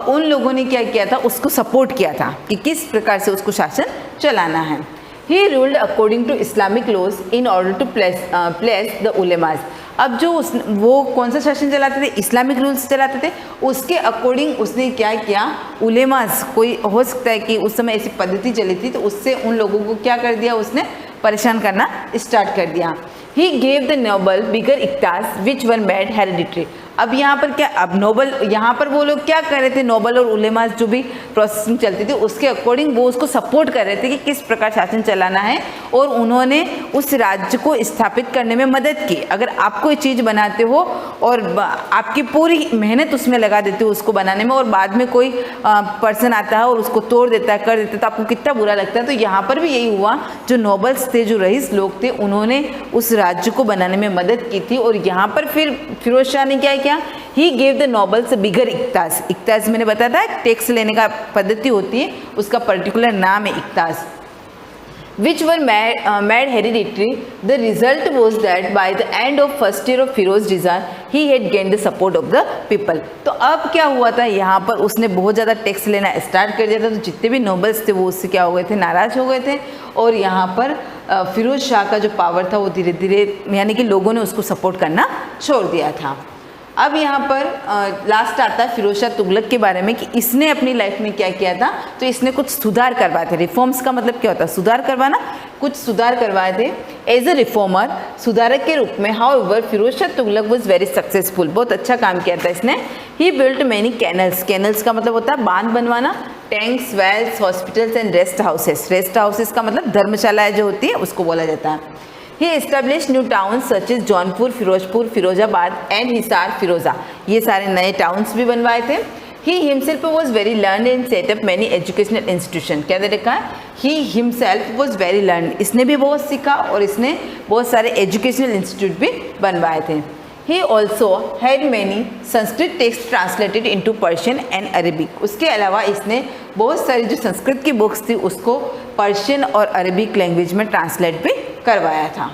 उन लोगों ने क्या किया था, उसको सपोर्ट किया था कि किस प्रकार से उसको शासन चलाना है। He ruled according to Islamic laws in order to place the ulemas. अब जो वो कौन सा शासन चलाते थे, इस्लामिक रूल्स चलाते थे, उसके अकॉर्डिंग उसने क्या किया, उलेमास, कोई हो सकता है कि उस समय ऐसी पद्धति चली थी, तो उससे उन लोगों को क्या कर दिया, उसने परेशान करना स्टार्ट कर दिया। He gave the noble bigger iqtas which were made hereditary. अब यहाँ पर क्या, अब नोबल, यहाँ पर वो लोग क्या कर रहे थे, नोबल और उलेमास जो भी प्रोसेसिंग चलती थी उसके अकॉर्डिंग वो उसको सपोर्ट कर रहे थे कि किस प्रकार शासन चलाना है, और उन्होंने उस राज्य को स्थापित करने में मदद की। अगर आप कोई चीज़ बनाते हो और आपकी पूरी मेहनत उसमें लगा देते हो उसको बनाने में, और बाद में कोई पर्सन आता है और उसको तोड़ देता है, कर देता है, तो आपको कितना बुरा लगता है। तो यहाँ पर भी यही हुआ, जो नोबल्स थे, जो रईस लोग थे, उन्होंने उस राज्य को बनाने में मदद की थी। और यहाँ पर फिर फिरोज शाह ने क्या किया, ही गेव द नॉबल्स बिगर इक्तास। इक्तास मैंने बताया था टैक्स लेने का पद्धति होती है, उसका पर्टिकुलर नाम है इक्तास। which were made hereditary. The result was that by the end of first year of Firoz Reza, he had gained the support of the people. तो अब क्या हुआ था, यहाँ पर उसने बहुत ज़्यादा टैक्स लेना स्टार्ट कर दिया था, तो जितने भी नोबल्स थे वो उससे क्या हो गए थे, नाराज़ हो गए थे, और यहाँ पर फिरोज शाह का जो पावर था वो धीरे धीरे यानी कि लोगों ने उसको सपोर्ट करना छोड़ दिया था। अब यहाँ पर लास्ट आता है फिरोज शाह तुगलक के बारे में कि इसने अपनी लाइफ में क्या किया था, तो इसने कुछ सुधार करवाए थे। रिफॉर्म्स का मतलब क्या होता है, सुधार करवाना, कुछ सुधार करवाए थे एज अ रिफॉर्मर, सुधारक के रूप में। However Firoz Shah Tughlaq was very successful, बहुत अच्छा काम किया था इसने। He built many canals, canals का मतलब होता है बांध बनवाना, tanks, wells, hospitals and rest houses. Rest houses का मतलब धर्मशालाएं जो होती है उसको बोला जाता है। He established new towns such as Jaunpur, Firozpur, Firozabad and Hisar, Firoza. ये सारे नए टाउन्स भी बनवाए थे। He himself was very learned and set up many educational institutions. क्या दे रखा है, He himself was very learned, इसने भी बहुत सीखा और इसने बहुत सारे एजुकेशनल इंस्टीट्यूट भी बनवाए थे। He also had many Sanskrit text translated into Persian and Arabic. उसके अलावा इसने बहुत सारी जो संस्कृत की बुक्स थी उसको पर्शियन और अरेबिक लैंग्वेज में ट्रांसलेट भी करवाया था।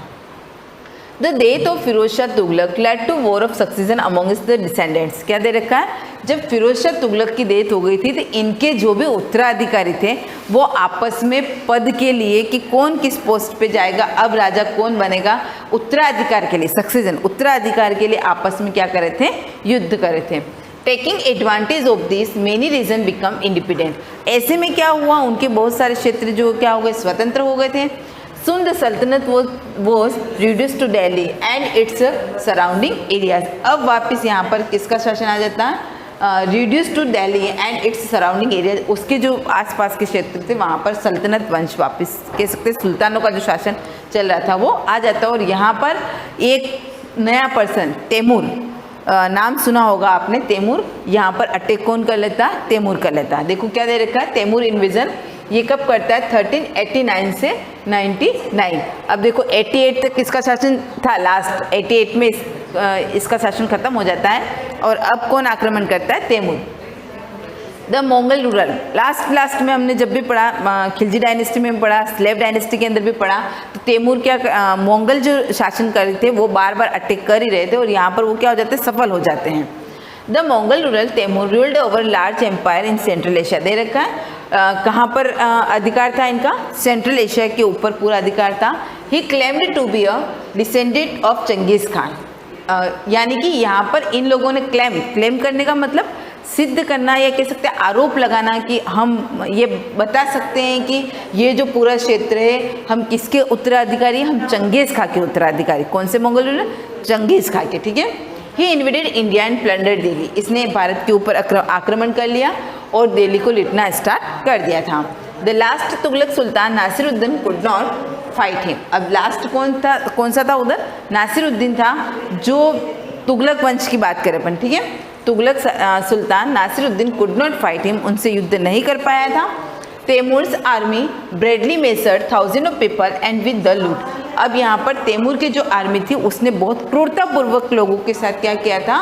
The death of Firoz Shah Tughlaq led to war of succession amongst the descendants. क्या दे रखा है, जब फिरोज शाह तुगलक की डेथ हो गई थी तो इनके जो भी उत्तराधिकारी थे वो आपस में पद के लिए कि कौन किस पोस्ट पे जाएगा, अब राजा कौन बनेगा, उत्तराधिकार के लिए, सक्सेशन उत्तराधिकार के लिए आपस में क्या कर रहे थे, युद्ध कर रहे थे। Taking advantage of this many region become independent. ऐसे में क्या हुआ, उनके बहुत सारे क्षेत्र जो क्या हो गए, स्वतंत्र हो गए थे। Soon the Sultanate was reduced to Delhi and its surrounding areas. अब वापस यहाँ पर किसका शासन आ जाता है, reduced to Delhi and its surrounding areas। उसके जो आसपास के क्षेत्र थे वहाँ पर सल्तनत वंश, वापस कह सकते सुल्तानों का जो शासन चल रहा था वो आ जाता। और यहाँ पर एक नया पर्सन तैमूर, नाम सुना होगा आपने, तैमूर, यहाँ पर अटैक कौन कर लेता है, तैमूर कर लेता है। देखो क्या दे रखा है, तैमूर इन्वेजन, ये कब करता है, 1389 से 99। अब देखो 88 तक किसका शासन था, लास्ट 88 में इसका शासन खत्म हो जाता है, और अब कौन आक्रमण करता है, Timur. The Mongol ruler, last में हमने जब भी पढ़ा, खिलजी डायनेस्टी में पढ़ा, स्लेव डायनेस्टी के अंदर भी पढ़ा, तो तैमूर क्या, मंगल जो शासन कर रहे थे वो बार बार अटैक कर ही रहे थे, और यहाँ पर वो क्या हो जाते हैं, सफल हो जाते हैं। The Mongol ruler Timur ruled over large empire in central Asia. दे रखा है कहाँ पर अधिकार था इनका, सेंट्रल एशिया के ऊपर पूरा अधिकार था। He claimed to be a descendant of Genghis Khan, यानी कि यहाँ पर इन लोगों ने क्लेम करने का मतलब सिद्ध करना, या कह सकते हैं आरोप लगाना कि हम ये बता सकते हैं कि ये जो पूरा क्षेत्र है हम किसके उत्तराधिकारी, हम चंगेज खां के उत्तराधिकारी। कौन से मंगल रूलर, चंगेज खां के, ठीक है। He invaded India and plundered Delhi, इसने भारत के ऊपर आक्रमण कर लिया और दिल्ली को लूटना स्टार्ट कर दिया था। The last Tughlaq sultan Nasiruddin could not fight him. अब लास्ट कौन सा था उधर, नासिरुद्दीन था, जो तुगलक वंश की बात करें अपन, ठीक है। Tughlaq sultan Nasiruddin could not fight him, उनसे युद्ध नहीं कर पाया था। Timur's army brutally massacred thousand of people and with the loot. अब यहाँ पर तैमूर की जो आर्मी थी उसने बहुत क्रूरतापूर्वक लोगों के साथ क्या किया था,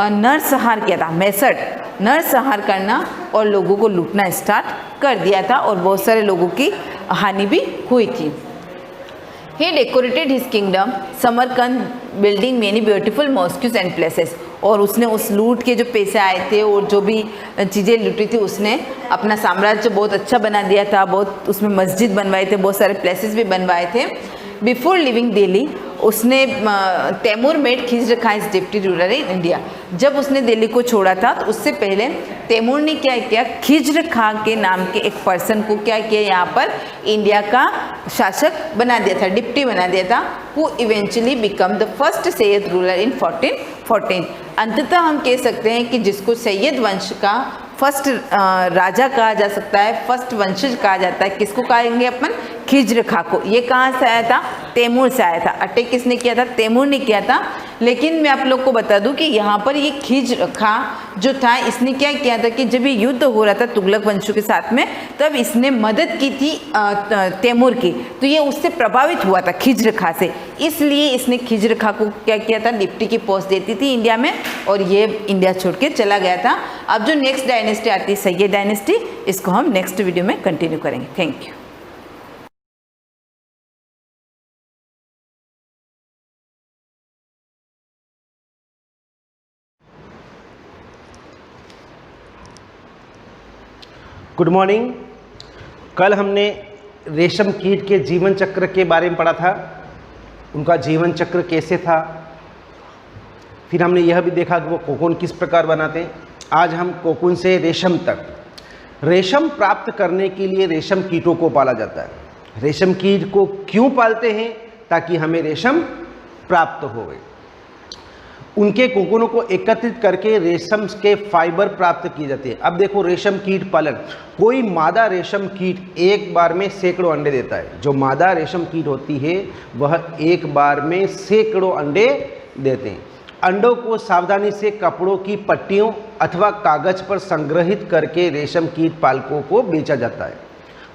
नरसंहार किया था, मेसड नरसंहार करना और लोगों को लूटना स्टार्ट कर दिया था और बहुत सारे लोगों की हानि भी हुई थी। He decorated his kingdom, Samarkand, building many beautiful mosques and places। और उसने उस लूट के जो पैसे आए थे और जो भी चीज़ें लूटी थी उसने अपना साम्राज्य बहुत अच्छा बना दिया था, बहुत उसमें मस्जिद बनवाए थे, बहुत सारे प्लेसेस भी बनवाए थे। बिफोर लिविंग दिल्ली उसने Timur made Khizr Khan his deputy ruler in India. जब उसने दिल्ली को छोड़ा था तो उससे पहले तैमूर ने क्या किया, खिज्र खां के नाम के एक पर्सन को क्या किया, यहाँ पर इंडिया का शासक बना दिया था, डिप्टी बना दिया था। Who eventually become the first Syed ruler in 1414। अंततः हम कह सकते हैं कि जिसको सैयद वंश का फर्स्ट राजा कहा जा सकता है, फर्स्ट वंशज कहा जाता है, किसको कहेंगे अपन, खिज्र खां को। ये कहाँ से आया था, तैमूर से आया था। अटैक किसने किया था, तैमूर ने किया था। लेकिन मैं आप लोग को बता दूं कि यहाँ पर ये खिज्र खां जो था इसने क्या किया था कि जब ये युद्ध हो रहा था तुगलक वंशों के साथ में, तब इसने मदद की थी तैमूर की, तो ये उससे प्रभावित हुआ था खिज्र खां से, इसलिए इसने खिज्र खां को क्या किया था, डिप्टी की पोस्ट देती थी इंडिया में और ये इंडिया छोड़ के चला गया था। अब जो नेक्स्ट डायनेस्टी आती है सैयद डायनेस्टी, इसको हम नेक्स्ट वीडियो में कंटिन्यू करेंगे। Thank you. Good morning. कल हमने रेशम कीट के जीवन चक्र के बारे में पढ़ा था, उनका जीवन चक्र कैसे था। फिर हमने यह भी देखा कि वो कोकून किस प्रकार बनाते हैं। आज हम कोकून से रेशम तक, रेशम प्राप्त करने के लिए रेशम कीटों को पाला जाता है। रेशम कीट को क्यों पालते हैं, ताकि हमें रेशम प्राप्त हो। उनके कोकूनों को एकत्रित करके रेशम के फाइबर प्राप्त किए जाते हैं। अब देखो रेशम कीट पालन, कोई मादा रेशम कीट एक बार में सैकड़ों अंडे देता है। जो मादा रेशम कीट होती है वह एक बार में सैकड़ों अंडे देते हैं। अंडों को सावधानी से कपड़ों की पट्टियों अथवा कागज पर संग्रहित करके रेशम कीट पालकों को बेचा जाता है।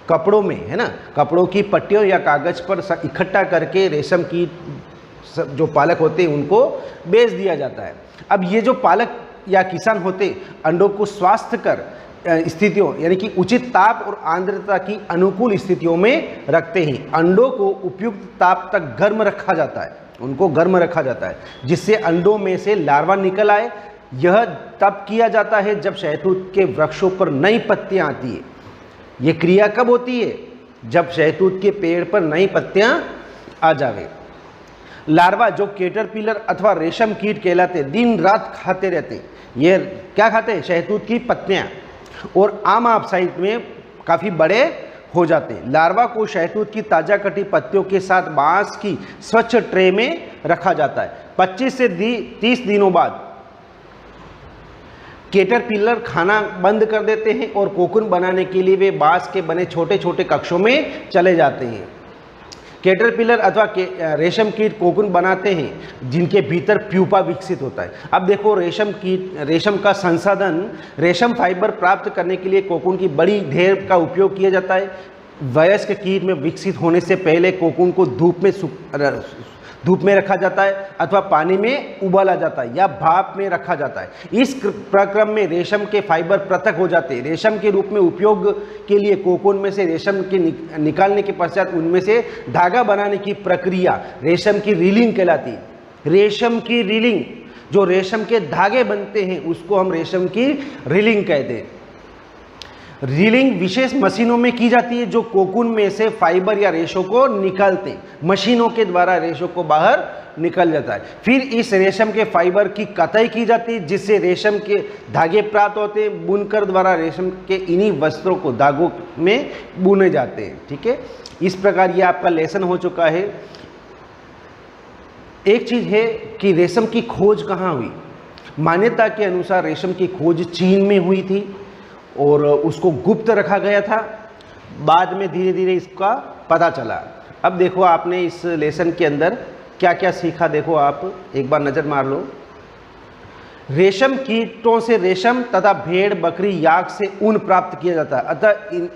कपड़ों में, है ना, कपड़ों की पट्टियों या कागज पर इकट्ठा करके रेशम कीट जो पालक होते हैं उनको बेच दिया जाता है। अब ये जो पालक या किसान होते अंडों को स्वास्थ्यकर स्थितियों यानी कि उचित ताप और आर्द्रता की अनुकूल स्थितियों में रखते हैं। अंडों को उपयुक्त ताप तक गर्म रखा जाता है, उनको गर्म रखा जाता है, जिससे अंडों में से लार्वा निकल आए। यह तब किया जाता है जब शहतूत के वृक्षों पर नई पत्तियां आती है। ये क्रिया कब होती है, जब शहतूत के पेड़ पर नई पत्तियां आ जावे। लार्वा जो कैटरपिलर अथवा रेशम कीट कहलाते दिन रात खाते रहते। ये क्या खाते हैं, शहतूत की पत्तियां, और आम ऑक्साइड में काफ़ी बड़े हो जाते हैं। लार्वा को शहतूत की ताज़ा कटी पत्तियों के साथ बांस की स्वच्छ ट्रे में रखा जाता है। 25 से 30 दिनों बाद कैटरपिलर खाना बंद कर देते हैं और कोकून बनाने के लिए वे बांस के बने छोटे छोटे कक्षों में चले जाते हैं। कैटरपिलर अथवा रेशम कीट कोकून बनाते हैं जिनके भीतर प्यूपा विकसित होता है। अब देखो रेशम का संसाधन, रेशम फाइबर प्राप्त करने के लिए कोकून की बड़ी ढेर का उपयोग किया जाता है। वयस्क कीट में विकसित होने से पहले कोकून को धूप में रखा जाता है अथवा पानी में उबाला जाता है या भाप में रखा जाता है। इस प्रक्रम में रेशम के फाइबर पृथक हो जाते हैं। रेशम के रूप में उपयोग के लिए कोकून में से रेशम के निकालने के पश्चात उनमें से धागा बनाने की प्रक्रिया रेशम की रीलिंग कहलाती है। रेशम की रीलिंग, जो रेशम के धागे बनते हैं उसको हम रेशम की रीलिंग कहते हैं। रीलिंग विशेष मशीनों में की जाती है जो कोकून में से फाइबर या रेशों को निकालते हैं। मशीनों के द्वारा रेशों को बाहर निकल जाता है। फिर इस रेशम के फाइबर की कताई की जाती है जिससे रेशम के धागे प्राप्त होते हैं। बुनकर द्वारा रेशम के इन्हीं वस्त्रों को धागों में बुने जाते हैं। ठीक है, इस प्रकार ये आपका लेसन हो चुका है। एक चीज़ है कि रेशम की खोज कहाँ हुई। मान्यता के अनुसार रेशम की खोज चीन में हुई थी और उसको गुप्त रखा गया था। बाद में धीरे धीरे इसका पता चला। अब देखो आपने इस लेसन के अंदर क्या क्या सीखा, देखो आप एक बार नज़र मार लो। रेशम कीटों से रेशम तथा भेड़ बकरी याक से ऊन प्राप्त किया जाता है। अतः इन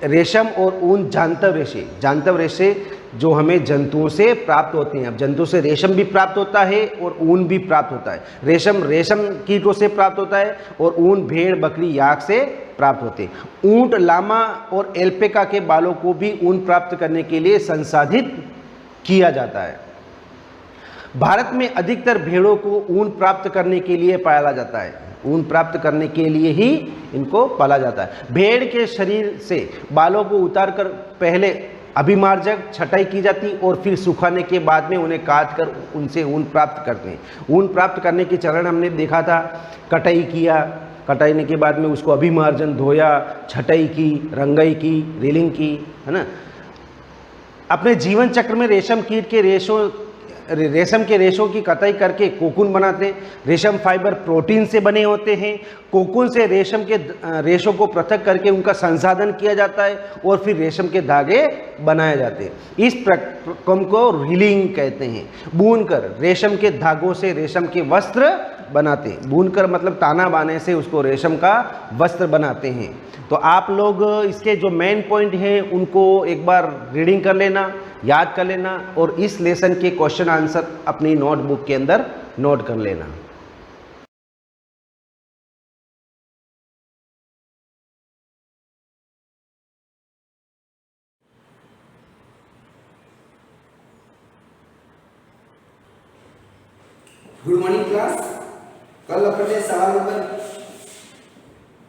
रेशम और ऊन जानतव रेशे जो हमें जंतुओं से प्राप्त होते हैं। अब जंतु से रेशम भी प्राप्त होता है और ऊन भी प्राप्त होता है। रेशम कीटों से प्राप्त होता है और ऊन भेड़, बकरी, याक से प्राप्त होते हैं। ऊंट, लामा और एल्पेका के बालों को भी ऊन प्राप्त करने के लिए संसाधित किया जाता है। भारत में अधिकतर भेड़ों को ऊन प्राप्त करने के लिए पाला जाता है। ऊन प्राप्त करने के लिए ही इनको पाला जाता है। भेड़ के शरीर से बालों को उतारकर पहले अभिमार्जक छटाई की जाती और फिर सुखाने के बाद में उन्हें काट कर उनसे ऊन प्राप्त करते हैं। ऊन प्राप्त करने के चरण हमने देखा था, कटाई किया, कटाईने के बाद में उसको अभिमार्जन, धोया, छटाई की, रंगाई की, रीलिंग की, है ना। अपने जीवन चक्र में रेशम कीट के रेशम के रेशों की कताई करके कोकून बनाते हैं। रेशम फाइबर प्रोटीन से बने होते हैं। कोकून से रेशम के रेशों को पृथक करके उनका संसाधन किया जाता है और फिर रेशम के धागे बनाए जाते हैं। इस प्रक्रम को रीलिंग कहते हैं। बुनकर रेशम के धागों से रेशम के वस्त्र बनाते हैं। बुनकर मतलब ताना बाने से उसको रेशम का वस्त्र बनाते हैं। तो आप लोग इसके जो मेन पॉइंट हैं उनको एक बार रीडिंग कर लेना, याद कर लेना और इस लेसन के क्वेश्चन आंसर अपनी नोटबुक के अंदर नोट कर लेना। Good morning class. कल अपन ने सवाल नंबर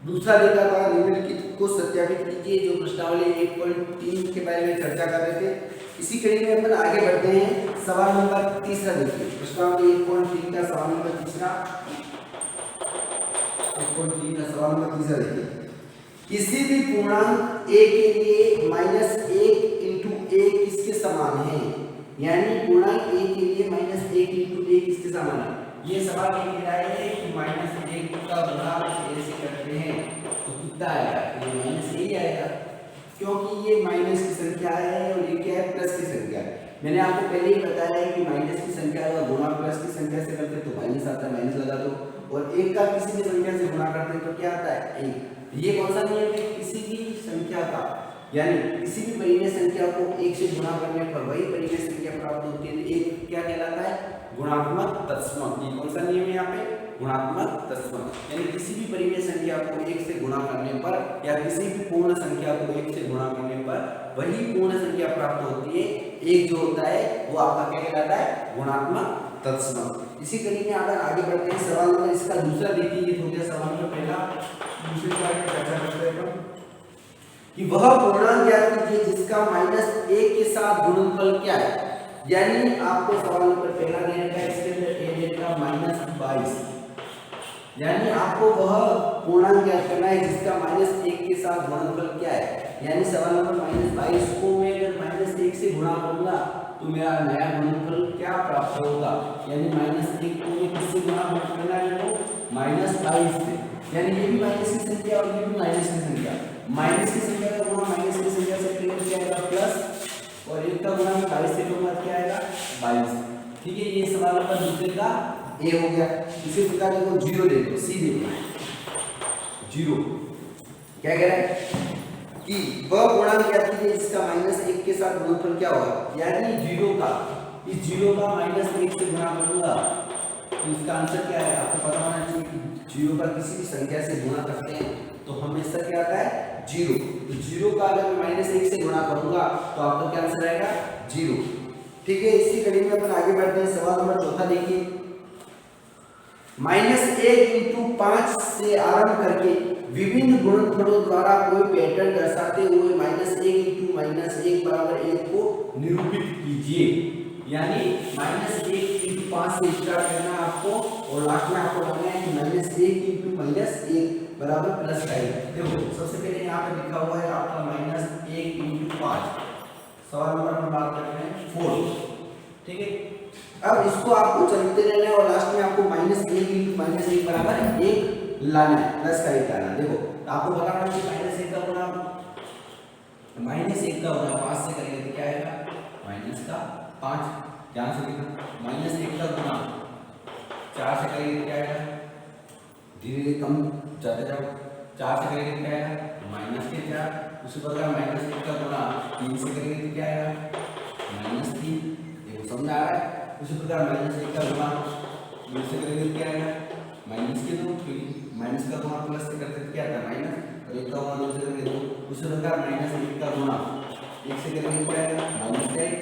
दूसरा देखा था, निम्नलिखित को सत्यापित कीजिए, जो प्रश्नावली 1.3 के बारे में चर्चा कर रहे थे। इसी कड़ी में अपन आगे बढ़ते हैं। सवाल नंबर तीसरा देखिए, प्रश्नावली 1.3 का सवाल नंबर तीसरा, 1.3 का सवाल नंबर तीसरा देखिए। किसी भी पूर्णांक a के लिए -1 इंटू a किसके समान है? यानी पूर्णांक a के लिए -1 इंटू a किसके समान है? ये सवाल ये कह रहा है कि -1 का गुणा a से करते हैं तो कितना आएगा? ये माइनस ही आएगा, क्योंकि ये माइनस की संख्या है और ये क्या है? प्लस की संख्या है। मैंने आपको पहले ही बताया है कि माइनस की संख्या का गुणा प्लस की संख्या से करते तो माइनस आता है, माइनस लगा दो, और एक का किसी भी संख्या से गुणा करते हैं तो क्या आता है? 1। ये कौन सा नियम है? किसी भी संख्या का, यानी किसी भी परिमेय संख्या को 1 से गुणा करने पर वही परिमेय संख्या प्राप्त होती है। एक क्या कहलाता है? गुणात्मक तत्समक। ये कौन सा नियम है यहाँ पे? गुणात्मक तत्समक। यानी किसी भी परिमेय संख्या को 1 से गुणा करने पर या किसी भी पूर्ण संख्या को 1 से गुणा करने पर वही पूर्ण संख्या प्राप्त होती है। एक जो होता है वो आपका क्या कहलाता है? गुणात्मक तत्समक। इसी कड़ी में आगे बढ़ते हैं। सवाल नंबर इसका दूसरा देखिए, ये हो गया सवाल नंबर पहला। दूसरे सवाल में चर्चा करते हैं कि वह पूर्णांक ज्ञात कीजिए जिसका -1 के साथ गुणनफल क्या है। यानी आपको सवाल नंबर पहला देने का, इसके अंदर a देगा -22, यानी आपको वह पूर्णांक ज्ञात करना है जिसका -1 के साथ गुणनफल क्या है। यानी सवाल नंबर -22 को मैं अगर -1 से गुणा करूंगा तो मेरा नया गुणनफल क्या प्राप्त होगा? यानी -1 को मैं किससे गुणा करना है? -22 से। यानी ये भी माइनस की संख्या और ये भी माइनस की संख्या। माइनस की संख्या का गुणा माइनस की संख्या से करेंगे क्या आएगा? प्लस, और एक का गुणा 22 से करूंगा क्या आएगा? 22। ठीक है, ये सवाल नंबर दूसरे का ए हो गया। इसी प्रकार देखो 0 ले लो, सी देखो 0 क्या कह रहा है कि वह पूर्णांक ज्ञात कीजिए जिसका -1 के साथ गुणनफल क्या होगा। यानी 0 का, इस 0 का -1 से गुणा करूंगा तो इसका आंसर क्या है? आपको पता होना चाहिए कि 0 का किसी भी संख्या से गुणा करते हैं तो हमेशा क्या आता है? 0। तो 0 का अगर मैं -1 से गुणा करूंगा तो आपका क्या आंसर आएगा? 0। ठीक है, इसी कड़ी में अपन आगे बढ़ते हैं। सवाल नंबर चौथा देखिए, -1 इंटू 5 से आरंभ करके विभिन्न गुणनफलों द्वारा कोई पैटर्न दर्शाते हुए -1 इंटू -1 बराबर 1 को निरूपित कीजिए। यानी -1 इंटू 5 से स्टार्ट करना है आपको और लास्ट में आपको लगाना है कि -1 इंटू -1 बराबर प्लस का है। देखो सबसे पहले यहाँ पे लिखा हुआ है आपका -1 इंटू 5। सवाल नंबर हम बात कर रहे हैं 4। ठीक है, अब इसको आपको चलते रहना है और लास्ट में आपको -1 इंटू -1 बराबर 1 लाना है, प्लस का 1 लाना। देखो आपको बताना है कि -1 का गुणा 5 से करेंगे तो क्या आएगा? -5। ध्यान से देखना, -1 का गुणा 4 से करेंगे तो क्या आएगा? धीरे धीरे कम जाते जाओ, 4 से करेंगे तो क्या आएगा? -4। उसी प्रकार -1 का गुणा 3 से करेंगे तो क्या आएगा? -3, देखो समझ आ रहा है। उसी प्रकार -1 का गुणा इससे करेंगे क्या आएगा माइनस के 2, फिर माइनस का गुणा प्लस से करते क्या आता है माइनस, और 1 का गुणा 2 से करेंगे 2। उसी प्रकार -1 का गुणा 1 से करेंगे क्या आएगा -1,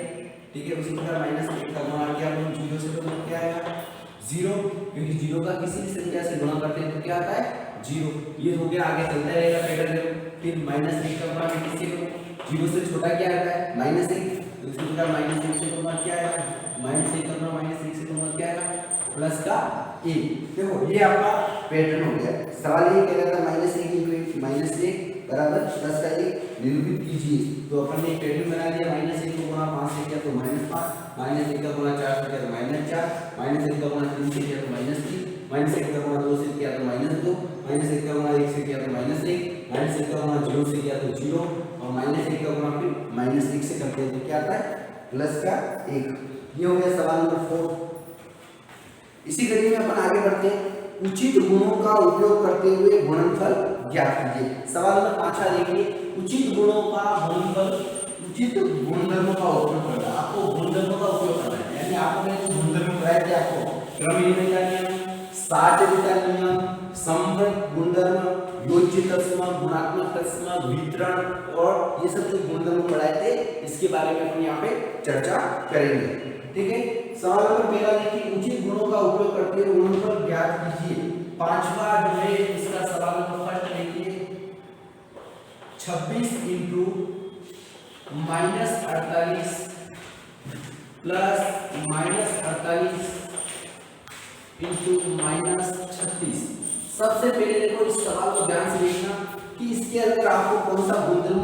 ठीक है। उसी प्रकार -1 का गुणा किया हम 0 से, तो क्या आएगा 0, क्योंकि 0 का किसी भी संख्या से गुणा करते हैं तो क्या आता है 0। ये हो गया, आगे चलता रहेगा पैटर्न। फिर -1 का गुणा किससे करो, 0 से छोटा क्या आता है -1, तो इसी प्रकार -1 से गुणा क्या आएगा -1 का गुणा -1 से गुणा क्या आएगा प्लस का 1। देखो ये आपका पैटर्न हो गया। सवाल ये कह रहा था -1 -1 बराबर प्लस का 1 निरूपित कीजिए, तो अपन ने एक पैटर्न बना दिया। -1 को गुणा 5 से किया तो -5, -1 का गुणा 4 से किया तो -4, -1 का गुणा 3 से किया तो -3, -1 का गुणा 2 से किया तो -2, -1 का गुणा 1 से किया तो -1, -1 का गुणा 0 से किया तो 0, और -1 का गुणा फिर -1 से करते हैं तो क्या आता है प्लस का 1। ये हो गया सवाल नंबर 4। इसी कड़ी में अपन आगे बढ़ते हैं। उचित गुणों का उपयोग करते हुए गुणनफल ज्ञात कीजिए। सवाल नंबर 5 देखिए, उचित गुणों का गुणनफल, उचित गुणधर्मों का उपयोग करना। आपको गुणधर्मों का उपयोग करना है, यानी आपको मैंने गुणधर्म बताया थे, आपको क्रमनिर्णय का नियम, साचरिता नियम, संवर्ग गुणधर्म, योज्य तत्सम, गुणात्मक तत्सम, वितरण, और ये सब जो गुणधर्म पढ़ाए थे इसके बारे में अपन यहाँ पे चर्चा करेंगे, ठीक है। सवाल नंबर 13 देखिए, उचित गुणों का उपयोग करते हुए गुणनफल ज्ञात कीजिए। 5वां जो है इसका सवाल नंबर फर्स्ट देखिए, 26 इंटू -48 प्लस -48 इंटू -36। सबसे पहले देखो इस सवाल को ध्यान से देखना कि इसके अंदर आपको कौन सा गुणधर्म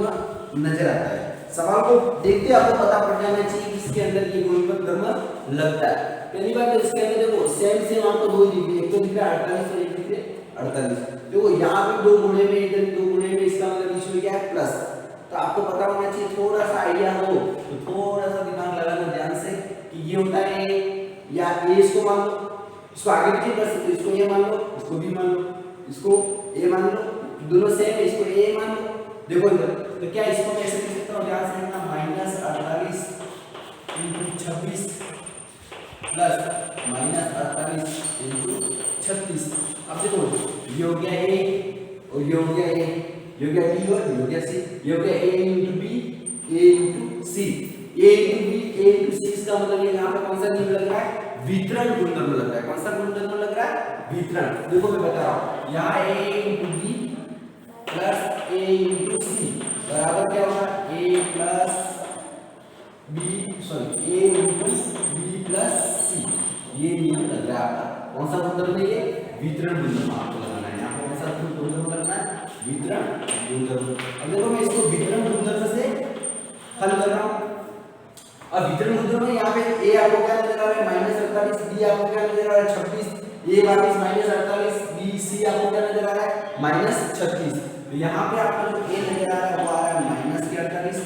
नजर आता है। सवाल को देखते आपको पता पड़ जाना चाहिए कि इसके अंदर ये गुणधर्म लगता है। पहली बात तो इसके अंदर देखो सेम आपको दो दिख रही है, एक तो दिख रहा है 48 और एक दिख रहा है 48। देखो यहाँ पे 2 गुणे में, इधर 2 गुणे में, इसका मतलब बीच में क्या है प्लस। तो आपको पता होना चाहिए, थोड़ा सा आइडिया हो तो थोड़ा सा दिमाग लगाना ध्यान से कि ये होता है या ए, इसको मान लो, इसको आगे भी कर सकते हो, इसको ये मान लो, इसको भी मान लो, इसको ए मान लो, दोनों सेम है, इसको ए मान लो। देखो इधर तो क्या इसको मैं ऐसे लिख सकता हूँ, ध्यान से देखना, -48 इंटू 26 प्लस -48 इंटू 36। अब देखो ये हो गया ए और ये हो गया ए, ये हो गया बी और ये हो गया सी, ये हो गया ए इंटू बी, ए इंटू सी, ए इंटू बी, ए इंटू सी। इसका मतलब ये यहाँ पे कौन सा नियम लग रहा है, वितरण गुणधर्म लग रहा है। कौन सा गुणधर्म लग रहा है, वितरण। देखो मैं बता रहा हूँ, यहाँ ए इंटू बी प्लस ए इंटू सी बराबर क्या होगा ए प्लस बी, सॉरी ए इंटू बी प्लस सी। ये नियम लग रहा है आपका। कौन सा गुणधर्म है ये, वितरण गुणधर्म आपको लगाना है। यहाँ पे कौन सा गुणधर्म लगना है, वितरण गुणधर्म। अब देखो मैं इसको वितरण गुणधर्म से हल कर रहा हूँ। अब वितरण गुणधर्म यहाँ पे ए आपको क्या नजर आ रहा है -48, बी आपको क्या नजर आ रहा है 26, ए वापस -48, बी सी आपको क्या नजर आ रहा है -36। तो यहाँ पे आपको जो ए नजर आ रहा है वो आ रहा है -48,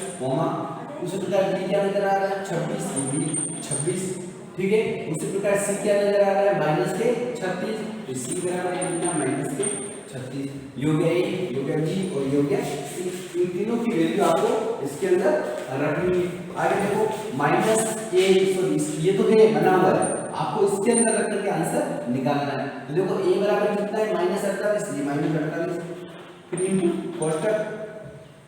उसी प्रकार बी क्या नजर आ रहा है 26, बी 26, ठीक है। उसी प्रकार सी क्या नजर आ रहा है -36, तो सी बराबर है -36। यो गया ए, यो गया बी और यो गया सी। इन तीनों की वैल्यू आपको इसके अंदर रखनी है। आगे देखो -a, ये तो है बना हुआ है, आपको इसके अंदर रख करके आंसर निकालना है। तो देखो a बराबर कितना है -48, ये -48, फिर इनटू कोष्टक,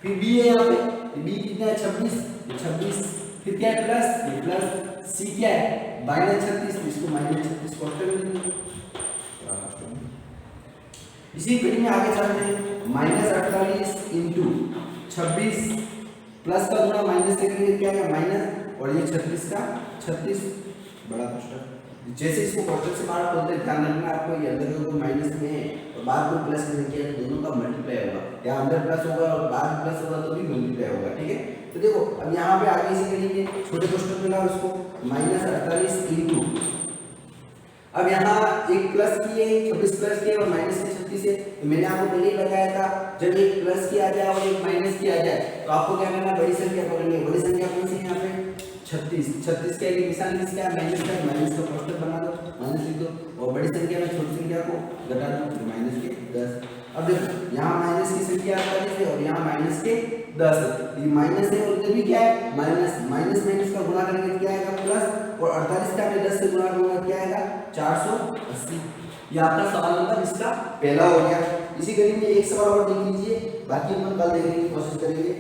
फिर b है यहाँ पे, b कितना है 26, ये 26, फिर क्या है प्लस, ये प्लस, c क्या है -36, इसको -36 कोष्टक में लिखेंगे। इसी कड़ी में आगे चलते हैं, -48 इंटू 26 प्लस का गुणा माइनस से करेंगे क्या है माइनस, और ये 36 का 36 बड़ा कोष्टक। जैसे इसको कोष्टक से बाहर खोलते ध्यान रखना आपको, ये अंदर का माइनस में है और बाद में प्लस में किया तो दोनों का मल्टीप्लाई होगा, या अंदर प्लस होगा और बाद में प्लस होगा तो भी मल्टीप्लाई होगा, ठीक है। तो देखो अब यहाँ पे आगे से करेंगे, छोटे कोष्टक में लाओ इसको, -48 इंटू, अब यहाँ एक प्लस किए 26 प्लस किए और माइनस के 36 है। तो मैंने आपको पहले ही बताया था जब एक प्लस किया जाए और एक माइनस किया जाए तो आपको क्या करना है, बड़ी संख्या पकड़नी है। बड़ी संख्या कौन सी है यहाँ पे 36 के लिए निशान किसका है माइनस का, माइनस का कोष्टक बना दो, माइनस लिख दो, और बड़ी संख्या में छोटी संख्या को घटा दो, -10। अब देखो यहाँ माइनस की संख्या 48 है और यहाँ -36 10 है, ये माइनस है और इधर भी क्या है माइनस, माइनस माइनस का गुणा करेंगे क्या आएगा प्लस, और 48 का हमने 10 से गुणा करूंगा क्या आएगा 480। ये आपका सवाल नंबर इसका पहला हो गया। इसी कड़ी में एक सवाल और देख लीजिए, बाकी हम कल देखने की कोशिश करेंगे।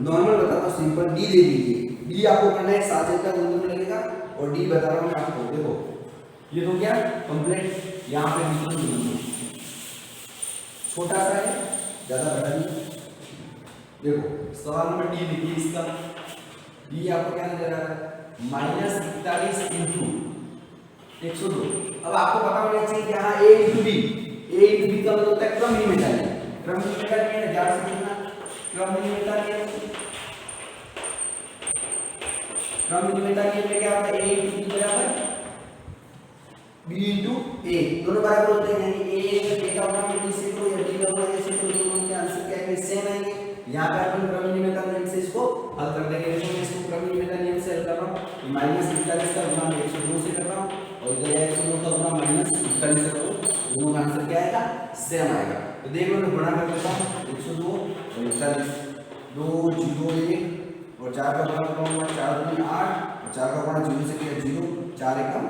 नॉर्मल बताता हूँ, सिंपल डी ले लीजिए, डी आपको करना है 7 का गुणनफल लगेगा और डी बता रहा हूँ मैं आपको, देखो ये तो क्या कंप्लीट, यहाँ पे गुणनफल छोटा सा है, ज्यादा बड़ा नहीं। देखो सवाल नंबर डी लिखिए, इसका डी आपको क्या नजर आ रहा है -41 इंटू 102। अब आपको पता होना चाहिए कि यहाँ a into B, a into B का मतलब होता है क्रम नियम है, क्रम नियम का नियम ध्यान से देखना, क्रम नियम का नियम, क्रम नियम का नियम में क्या होता है a इंटू बी बराबर b इंटू a, दोनों बराबर होते हैं, यानी a का गुणा b से को या b का गुणा a से को, दोनों के आंसर क्या है सेम आएंगे। यहाँ पे अपन क्रम नियम का नियम से इसको हल कर देंगे। देखो मैं इसको क्रम नियम का नियम से हल कर रहा हूँ, -41 का गुणा 102 से कर रहा हूँ और इधर 102 का गुणा -41 से करो, दोनों का आंसर क्या आएगा सेम आएगा। तो देखो मैं गुणा कर देता हूँ 102 और 41, 2 0 1 और 4 का गुणा करूंगा 4 दूनी 8 और 4 का गुणा 0 से किया 0, 4 एकम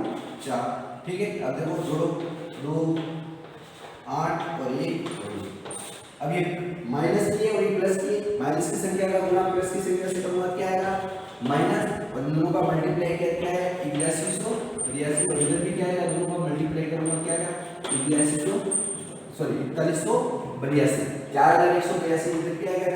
4, ठीक है। अब देखो जोड़ो 2 8 और 1, अब ये माइनस किए और ये प्लस किए, माइनस की संख्या का गुणा प्लस की संख्या से करूंगा क्या आएगा माइनस, और दोनों का मल्टीप्लाई क्या है 8182, और इधर भी क्या आएगा दोनों का मल्टीप्लाई करूंगा क्या आएगा 4182, 4182 इधर क्या आएगा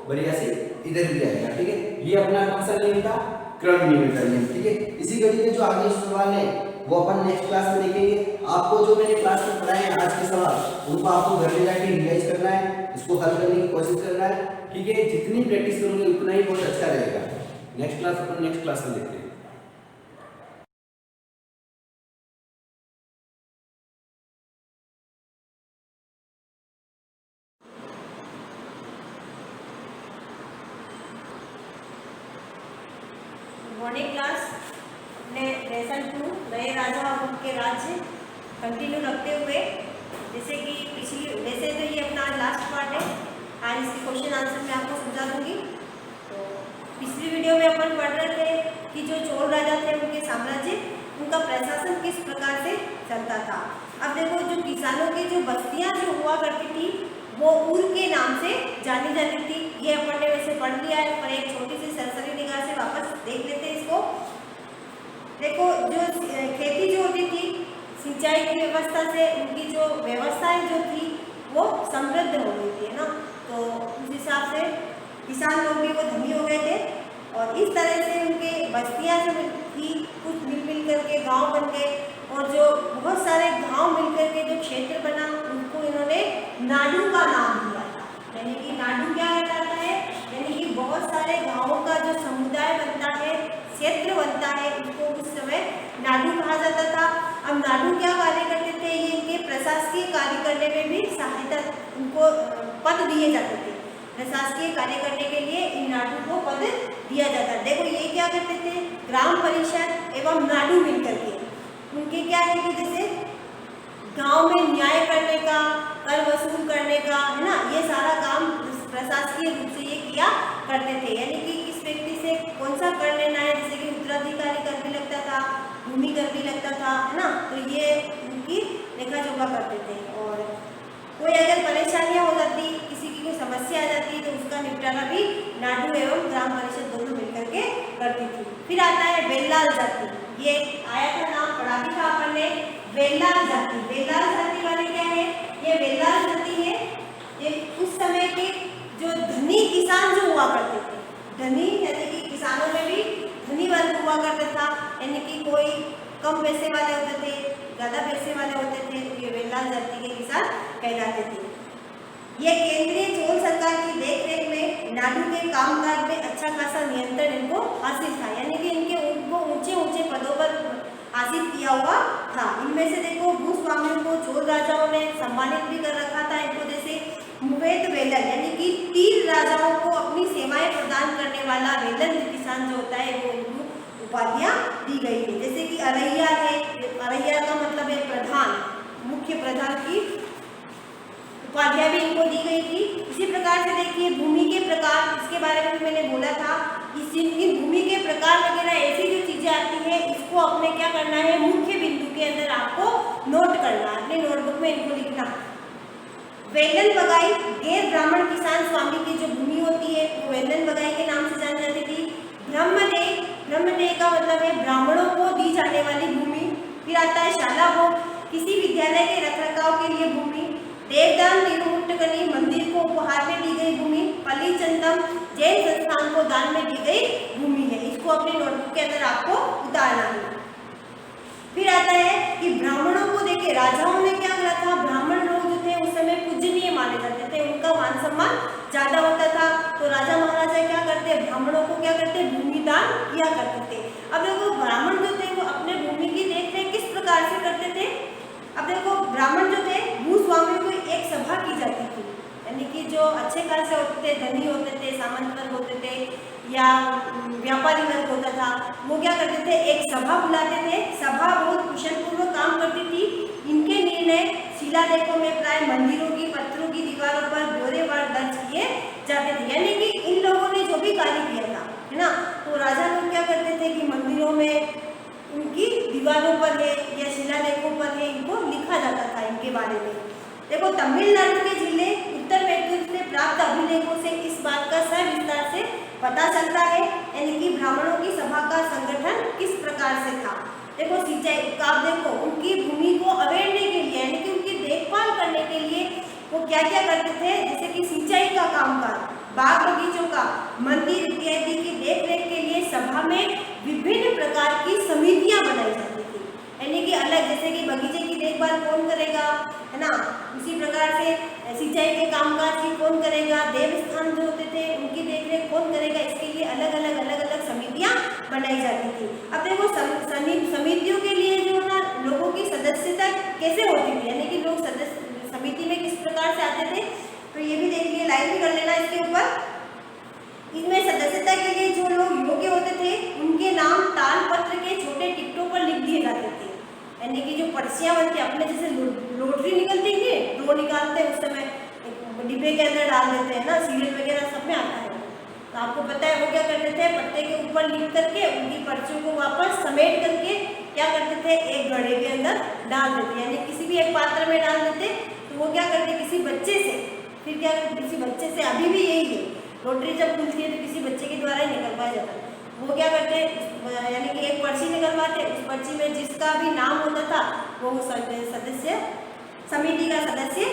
4182 इधर भी आएगा, ठीक है। ये अपना कौन सा नियम था क्रम नियम का नियम, ठीक है। इसी कड़ी में जो आगे सवाल है वो अपन नेक्स्ट क्लास में देखेंगे। आपको जो मैंने क्लास में पढ़ाए हैं आज के सवाल उनको आपको घर में जाके रिवाइज करना है, इसको हल करने की कोशिश करना है, ठीक है। जितनी प्रैक्टिस करोगे उतना ही बहुत अच्छा रहेगा। नेक्स्ट क्लास अपन नेक्स्ट क्लास में देखते हैं। मॉर्निंग क्लास अपने लेसन 2 नए राजा और उनके राज्य कंटिन्यू रखते हुए, जैसे कि वैसे तो ये अपना लास्ट पार्ट है, आज इसके क्वेश्चन आंसर मैं आपको समझा दूंगी। तो पिछली वीडियो में अपन पढ़ रहे थे कि जो चोल राजा थे उनके साम्राज्य, उनका प्रशासन किस प्रकार से चलता था। अब देखो जो किसानों की जो बस्तियां जो हुआ करती थी वो ऊर के नाम से जानी जाती थी। ये अपन ने वैसे पढ़ लिया है, पर एक छोटी सी सरसरी निगाह से वापस देख लेते हैं इसको। देखो जो खेती जो होती थी, सिंचाई की व्यवस्था से उनकी जो व्यवस्थाएं जो थी वो समृद्ध हो गई थी, है ना। तो उस हिसाब से किसान लोग भी वो धनी हो गए थे और इस तरह से उनके बस्तियां जो थी कुछ मिल करके गांव बन गए, और जो बहुत सारे गांव मिलकर के जो क्षेत्र बना उनको इन्होंने नाडू का नाम दिया था। यानी कि नाडू क्या कहलाता है, यानी कि बहुत सारे गांवों का जो समुदाय बनता है, क्षेत्र बनता है, उसको उस समय नाडू कहा जाता था। अब नाडू क्या कार्य करते थे, ये इनके प्रशासकीय कार्य करने में भी सहायता, उनको पद दिए जाते थे। प्रशासकीय कार्य करने के लिए इन नाडू को पद दिया जाता है। देखो ये क्या करते थे, ग्राम परिषद एवं नाडू मिलकर के उनके क्या है कि जैसे गांव में न्याय करने का, कर वसूल करने का, है ना, ये सारा काम प्रशासकीय रूप से ये किया करते थे। यानी कि किस व्यक्ति से कौन सा कर लेना है, जैसे कि उत्तराधिकारी कर भी लगता था, भूमि कर भी लगता था, है ना, तो ये उनकी लेखा जोखा करते थे। और कोई अगर परेशानियां हो जाती, किसी की कोई समस्या आ जाती तो उसका निपटारा भी नाडू एवं ग्राम परिषद दोनों मिलकर के करती थी। फिर आता है बेल्लाल जाति, ये आया था नाम पढ़ा भी था अपन ने, बेल्लाल जाति। बेल्लाल जाति वाले क्या है, ये बेल्लाल जाति है, ये उस समय के जो धनी किसान जो हुआ करते थे, धनी यानी कि किसानों में भी धनी वर्ग हुआ करता था, यानी कि कोई कम पैसे वाले होते थे, ज़्यादा पैसे वाले होते थे, तो ये बेल्लाल जाति के किसान कहलाते थे। ये केंद्रीय चोल सरकार की देखरेख में नाडू के कामकाज में अच्छा खासा नियंत्रण इनको हासिल था, यानी कि उनको ऊंचे ऊंचे पदों पर हासिल किया हुआ था। इनमें से देखो भूस्वामियों को चोल राजाओं ने सम्मानित भी कर रखा था इनको, जैसे मुवेद वेलन यानी कि तीर राजाओं को अपनी सेवाएं प्रदान करने वाला वेलन किसान जो होता है वो इनको उपाधियां दी गई है। जैसे कि अरैया है, अरैया का मतलब है प्रधान, मुख्य प्रधान की उपाधियाँ भी इनको दी गई थी। इसी प्रकार से देखिए भूमि के प्रकार, इसके बारे में भी मैंने बोला था। इन भूमि के प्रकार वगैरह ऐसी जो चीज़ें आती हैं, इसको अपने क्या करना है, मुख्य बिंदु के अंदर आपको नोट करना है, अपने नोटबुक में इनको लिखना। वेलन बगाई गैर ब्राह्मण किसान स्वामी की जो भूमि होती है वो वेलन बगाई के नाम से जानी जाती थी। ब्रह्मदेह, ब्रह्मदेह का मतलब है ब्राह्मणों को दी जाने वाली भूमि। फिर आता है शाला भोग, किसी विद्यालय के रखरखाव के लिए भूमि। देवदान तिरुमुट्टकनी, मंदिर को उपहार में दी गई भूमि। पलीचंदम, जैन संस्थान को दान में दी गई भूमि है। इसको अपने नोटबुक के अंदर आपको उतारना है। फिर आता है कि ब्राह्मणों को देखिए राजाओं ने क्या करा था, ब्राह्मण लोग जो थे उस समय पूजनीय माने जाते थे, उनका मान सम्मान ज्यादा होता था। तो राजा महाराजा क्या करते, ब्राह्मणों को क्या करते, भूमि दान किया करते थे। अब देखो ब्राह्मण जो थे वो अपने भूमि की देखरेख किस प्रकार से करते थे। अब देखो ब्राह्मण जो थे भूस्वामी को एक सभा की जाती थी, यानी कि जो अच्छे खासे होते थे, धनी होते थे, सामंत वर्ग होते थे या व्यापारी वर्ग होता था, वो क्या करते थे, एक सभा बुलाते थे। सभा बहुत कुशलपूर्वक काम करती थी। इनके निर्णय शिलालेखों में प्राय मंदिरों की पत्थरों की दीवारों पर ब्यौरेवार दर्ज किए जाते थे। यानी कि इन लोगों ने जो भी कार्य किया था, है ना, तो राजा लोग क्या करते थे कि मंदिरों में उनकी दीवारों पर है या शिलालेखों पर है, इनको लिखा जाता था इनके बारे में। देखो तमिलनाडु के जिले उत्तर मैसूर से प्राप्त अभिलेखों से इस बात का सविस्तार से पता चलता है, यानी कि ब्राह्मणों की सभा का संगठन किस प्रकार से था। देखो सिंचाई का, देखो उनकी भूमि को अवेड़ने के लिए, यानी कि उनकी देखभाल करने के लिए वो क्या क्या करते थे, जैसे कि सिंचाई का कामकाज, बाग बगीचों का, मंदिर इत्यादि की देखरेख के लिए सभा में विभिन्न प्रकार की समितियां बनाई जाती थी। यानी कि अलग, जैसे कि बगीचे की देखभाल कौन करेगा, है ना, उसी प्रकार से सिंचाई के कामकाज की कौन करेगा, देवस्थान जो होते थे उनकी देखरेख कौन करेगा, इसके लिए अलग अलग समितियां बनाई जाती थी। अब देखो समितियों के लिए जो ना लोगों की सदस्यता कैसे होती थी, यानी कि लोग सदस्य समिति में किस प्रकार से आते थे, तो ये भी देख लिए, लाइन भी कर लेना इसके ऊपर। इसमें सदस्यता के लिए जो लोग योग्य होते थे उनके नाम तालपत्र के छोटे टिकटों पर लिख दिए जाते थे। यानी कि जो पर्चियाँ बनती, अपने जैसे लॉटरी निकलती है, ड्रॉ निकालते हैं उस समय डिब्बे के अंदर डाल देते हैं ना, सीरियल वगैरह सब में आता है। तो आपको पता है वो क्या करते थे, पत्ते के ऊपर लिख करके उनकी पर्चियों को वापस समेट करके क्या करते थे, एक घड़े के अंदर डाल देते, यानी किसी भी एक पात्र में डाल देते। तो वो क्या करते, किसी बच्चे से, फिर क्या करते, किसी बच्चे से, अभी भी यही है, लॉटरी जब खुलती है तो किसी बच्चे के द्वारा ही निकलवाया जाता है। वो क्या करते, यानी कि एक पर्ची निकलवाते, उस पर्ची में जिसका भी नाम होता था वो सदस्य, समिति का सदस्य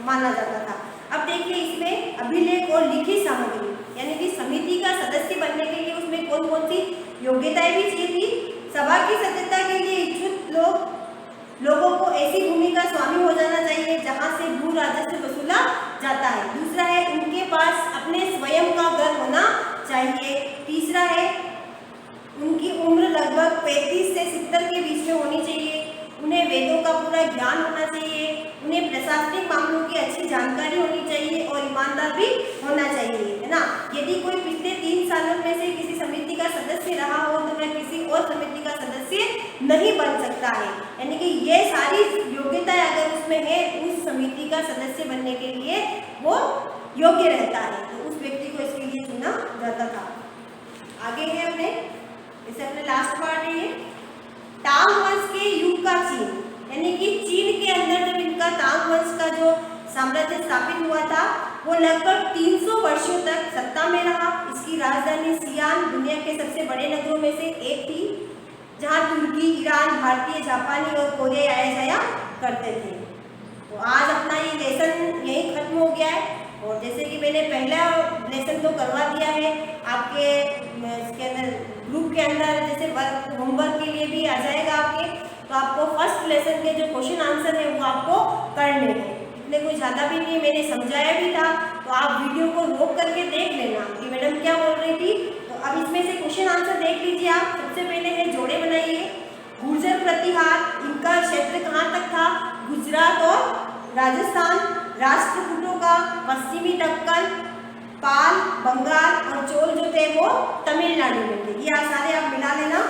माना जाता था। अब देखिए इसमें अभिलेख और लिखित सामग्री, यानी कि समिति का सदस्य बनने के लिए उसमें कौन कौन सी योग्यताएं भी चाहिए थी। सभा की सदस्यता के लिए इच्छुक लोगों को ऐसी भूमि का स्वामी हो जाना चाहिए जहां से भू राजस्व वसूला जाता है। दूसरा है उनके पास अपने स्वयं का घर होना चाहिए। तीसरा है उनकी उम्र लगभग 35 से 70 के बीच में होनी चाहिए। उन्हें वेदों का पूरा ज्ञान होना चाहिए। उन्हें प्रशासनिक मामलों की अच्छी जानकारी होनी चाहिए और ईमानदार भी होना चाहिए, है ना। यदि कोई पिछले 3 सालों में से किसी समिति का सदस्य रहा हो तो वह किसी और समिति का सदस्य नहीं बन सकता है। यानी कि ये सारी योग्यताएं अगर उसमें है, उस समिति का सदस्य बनने के लिए वो योग्य रहता है, तो उस व्यक्ति को इसके लिए चुना जाता था। आगे है अपने, इसे अपने लास्ट पार्ट है ये तांग वंश के युग का चीन, यानी कि चीन के अंदर जब इनका तांग वंश का जो साम्राज्य स्थापित हुआ था वो लगभग 300 वर्षों तक सत्ता में रहा। इसकी राजधानी सियान दुनिया के सबसे बड़े नगरों में से एक थी, जहाँ तुर्की, ईरान, भारतीय, जापानी और कोरियाई आया जाया करते थे। तो आज अपना ये लेसन यहीं खत्म हो गया है। और जैसे कि मैंने पहला लेसन तो करवा दिया है आपके इसके अंदर ग्रुप के अंदर, जैसे वर्क होमवर्क के लिए भी आ जाएगा आपके, तो आपको फर्स्ट लेसन के जो क्वेश्चन आंसर है वो आपको करने हैं। इतने कोई ज़्यादा भी नहीं, मैंने समझाया भी था, तो आप वीडियो को रोक करके देख लेना कि मैडम क्या बोल रही थी। तो अब इसमें से क्वेश्चन आंसर देख लीजिए आप। सबसे पहले है जोड़े बनाइए। गुर्जर प्रतिहार, इनका क्षेत्र कहाँ तक था, गुजरात और राजस्थान। राष्ट्रकूटों का पश्चिमी दक्कन, पाल, बंगाल और चोल जो थे वो तमिलनाडु में थे। ये सारे आप मिला लेना।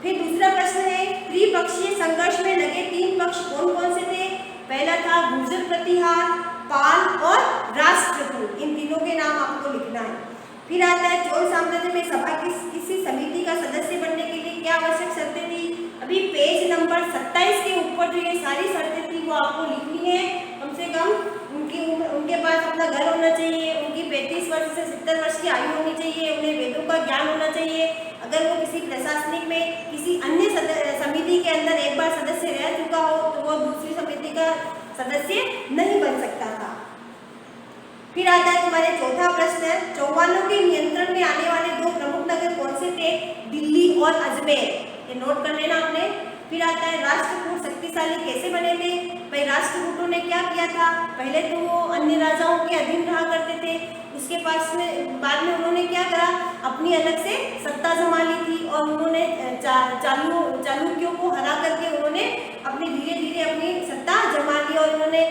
फिर दूसरा प्रश्न है त्रिपक्षीय संघर्ष में लगे 3 पक्ष कौन कौन से थे। पहला था गुर्जर प्रतिहार, पाल और राष्ट्रकूट, इन तीनों के नाम आपको लिखना है। फिर आता है चोल साम्राज्य में सभा किसी समिति का सदस्य बनने के लिए क्या आवश्यक शर्तें थी। अभी पेज नंबर 27 के ऊपर जो ये सारी शर्तें थी वो आपको लिखनी है। कम से कम उनके पास अपना घर होना चाहिए, उनकी 35 वर्ष से 70 वर्ष की आयु होनी चाहिए, उन्हें वेदों का ज्ञान होना चाहिए। अगर वो किसी प्रशासनिक में किसी अन्य समिति के अंदर एक बार सदस्य रह चुका हो तो वो दूसरी समिति का सदस्य नहीं बन सकता था। फिर आता है तुम्हारे चौथा प्रश्न, चौहानों के नियंत्रण में आने वाले दो प्रमुख नगर कौन से थे, दिल्ली और अजमेर, ये नोट कर लेना आपने। फिर आता है राष्ट्रकूट शक्तिशाली कैसे बने थे। भाई राष्ट्रकूटों ने क्या किया था, पहले तो वो अन्य राजाओं के अधीन रहा करते थे, उसके बाद में उन्होंने क्या करा, अपनी अलग से सत्ता जमा ली थी और उन्होंने चालुक्यों को हरा करके उन्होंने अपनी धीरे धीरे अपनी सत्ता जमा ली और उन्होंने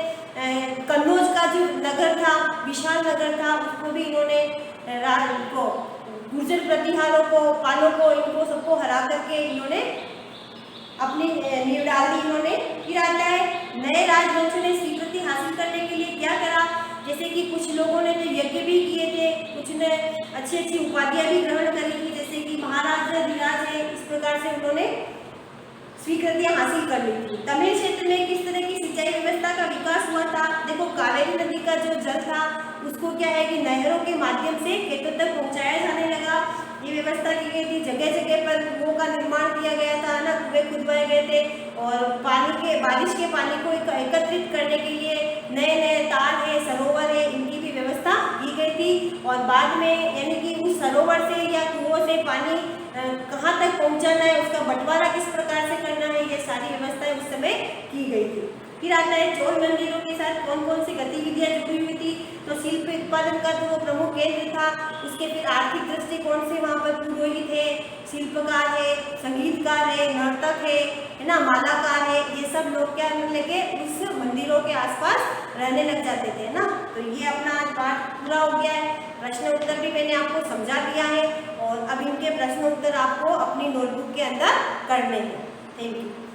कन्नौज का जो नगर था, विशाल नगर था, उसको भी इन्होंने गुर्जर प्रतिहारों को, पालों को, इनको सबको हरा करके इन्होंने अपनी नींव डाल दी इन्होंने। फिर आता है नए राजवंशों ने स्वीकृति हासिल करने के लिए क्या करा, जैसे कि कुछ लोगों ने तो यज्ञ भी किए थे, कुछ ने अच्छी अच्छी उपाधियां भी ग्रहण करी थी, जैसे कि महाराज धीराज है, इस प्रकार से उन्होंने स्वीकृतियां हासिल कर ली थी। तमिल क्षेत्र में किस तरह की सिंचाई व्यवस्था का विकास हुआ था। देखो कावेरी नदी का जो जल था उसको क्या है कि नहरों के माध्यम से खेतों तक पहुंचाया जाने लगा, ये व्यवस्था की गई थी। जगह जगह पर कुओं का निर्माण किया गया था ना, कुएं खुदवाए गए थे और बारिश के पानी को एकत्रित करने के लिए नए नए ताल है, सरोवर है, इनकी भी व्यवस्था की गई थी। और बाद में यानी कि उस सरोवर से या कुओं से पानी कहाँ तक पहुँचाना है, उसका बंटवारा किस प्रकार से करना है, ये सारी व्यवस्थाएं उस समय की गई थी। फिर आता है चोल मंदिरों के साथ कौन कौन सी गतिविधियां जुड़ी हुई थी। तो शिल्प उत्पादन का तो वो प्रमुख केंद्र था, उसके फिर आर्थिक दृष्टिकोण से वहाँ पर पुरोहित है, शिल्पकार है, संगीतकार है, नर्तक है ना, मालाकार है, ये सब लोग क्या करने लगे, उस मंदिरों के आसपास रहने लग जाते थे ना। तो ये अपना आज पाठ पूरा हो गया है। प्रश्न उत्तर भी मैंने आपको समझा दिया है और अब इनके प्रश्न उत्तर आपको अपनी नोटबुक के अंदर करने हैं। Thank you.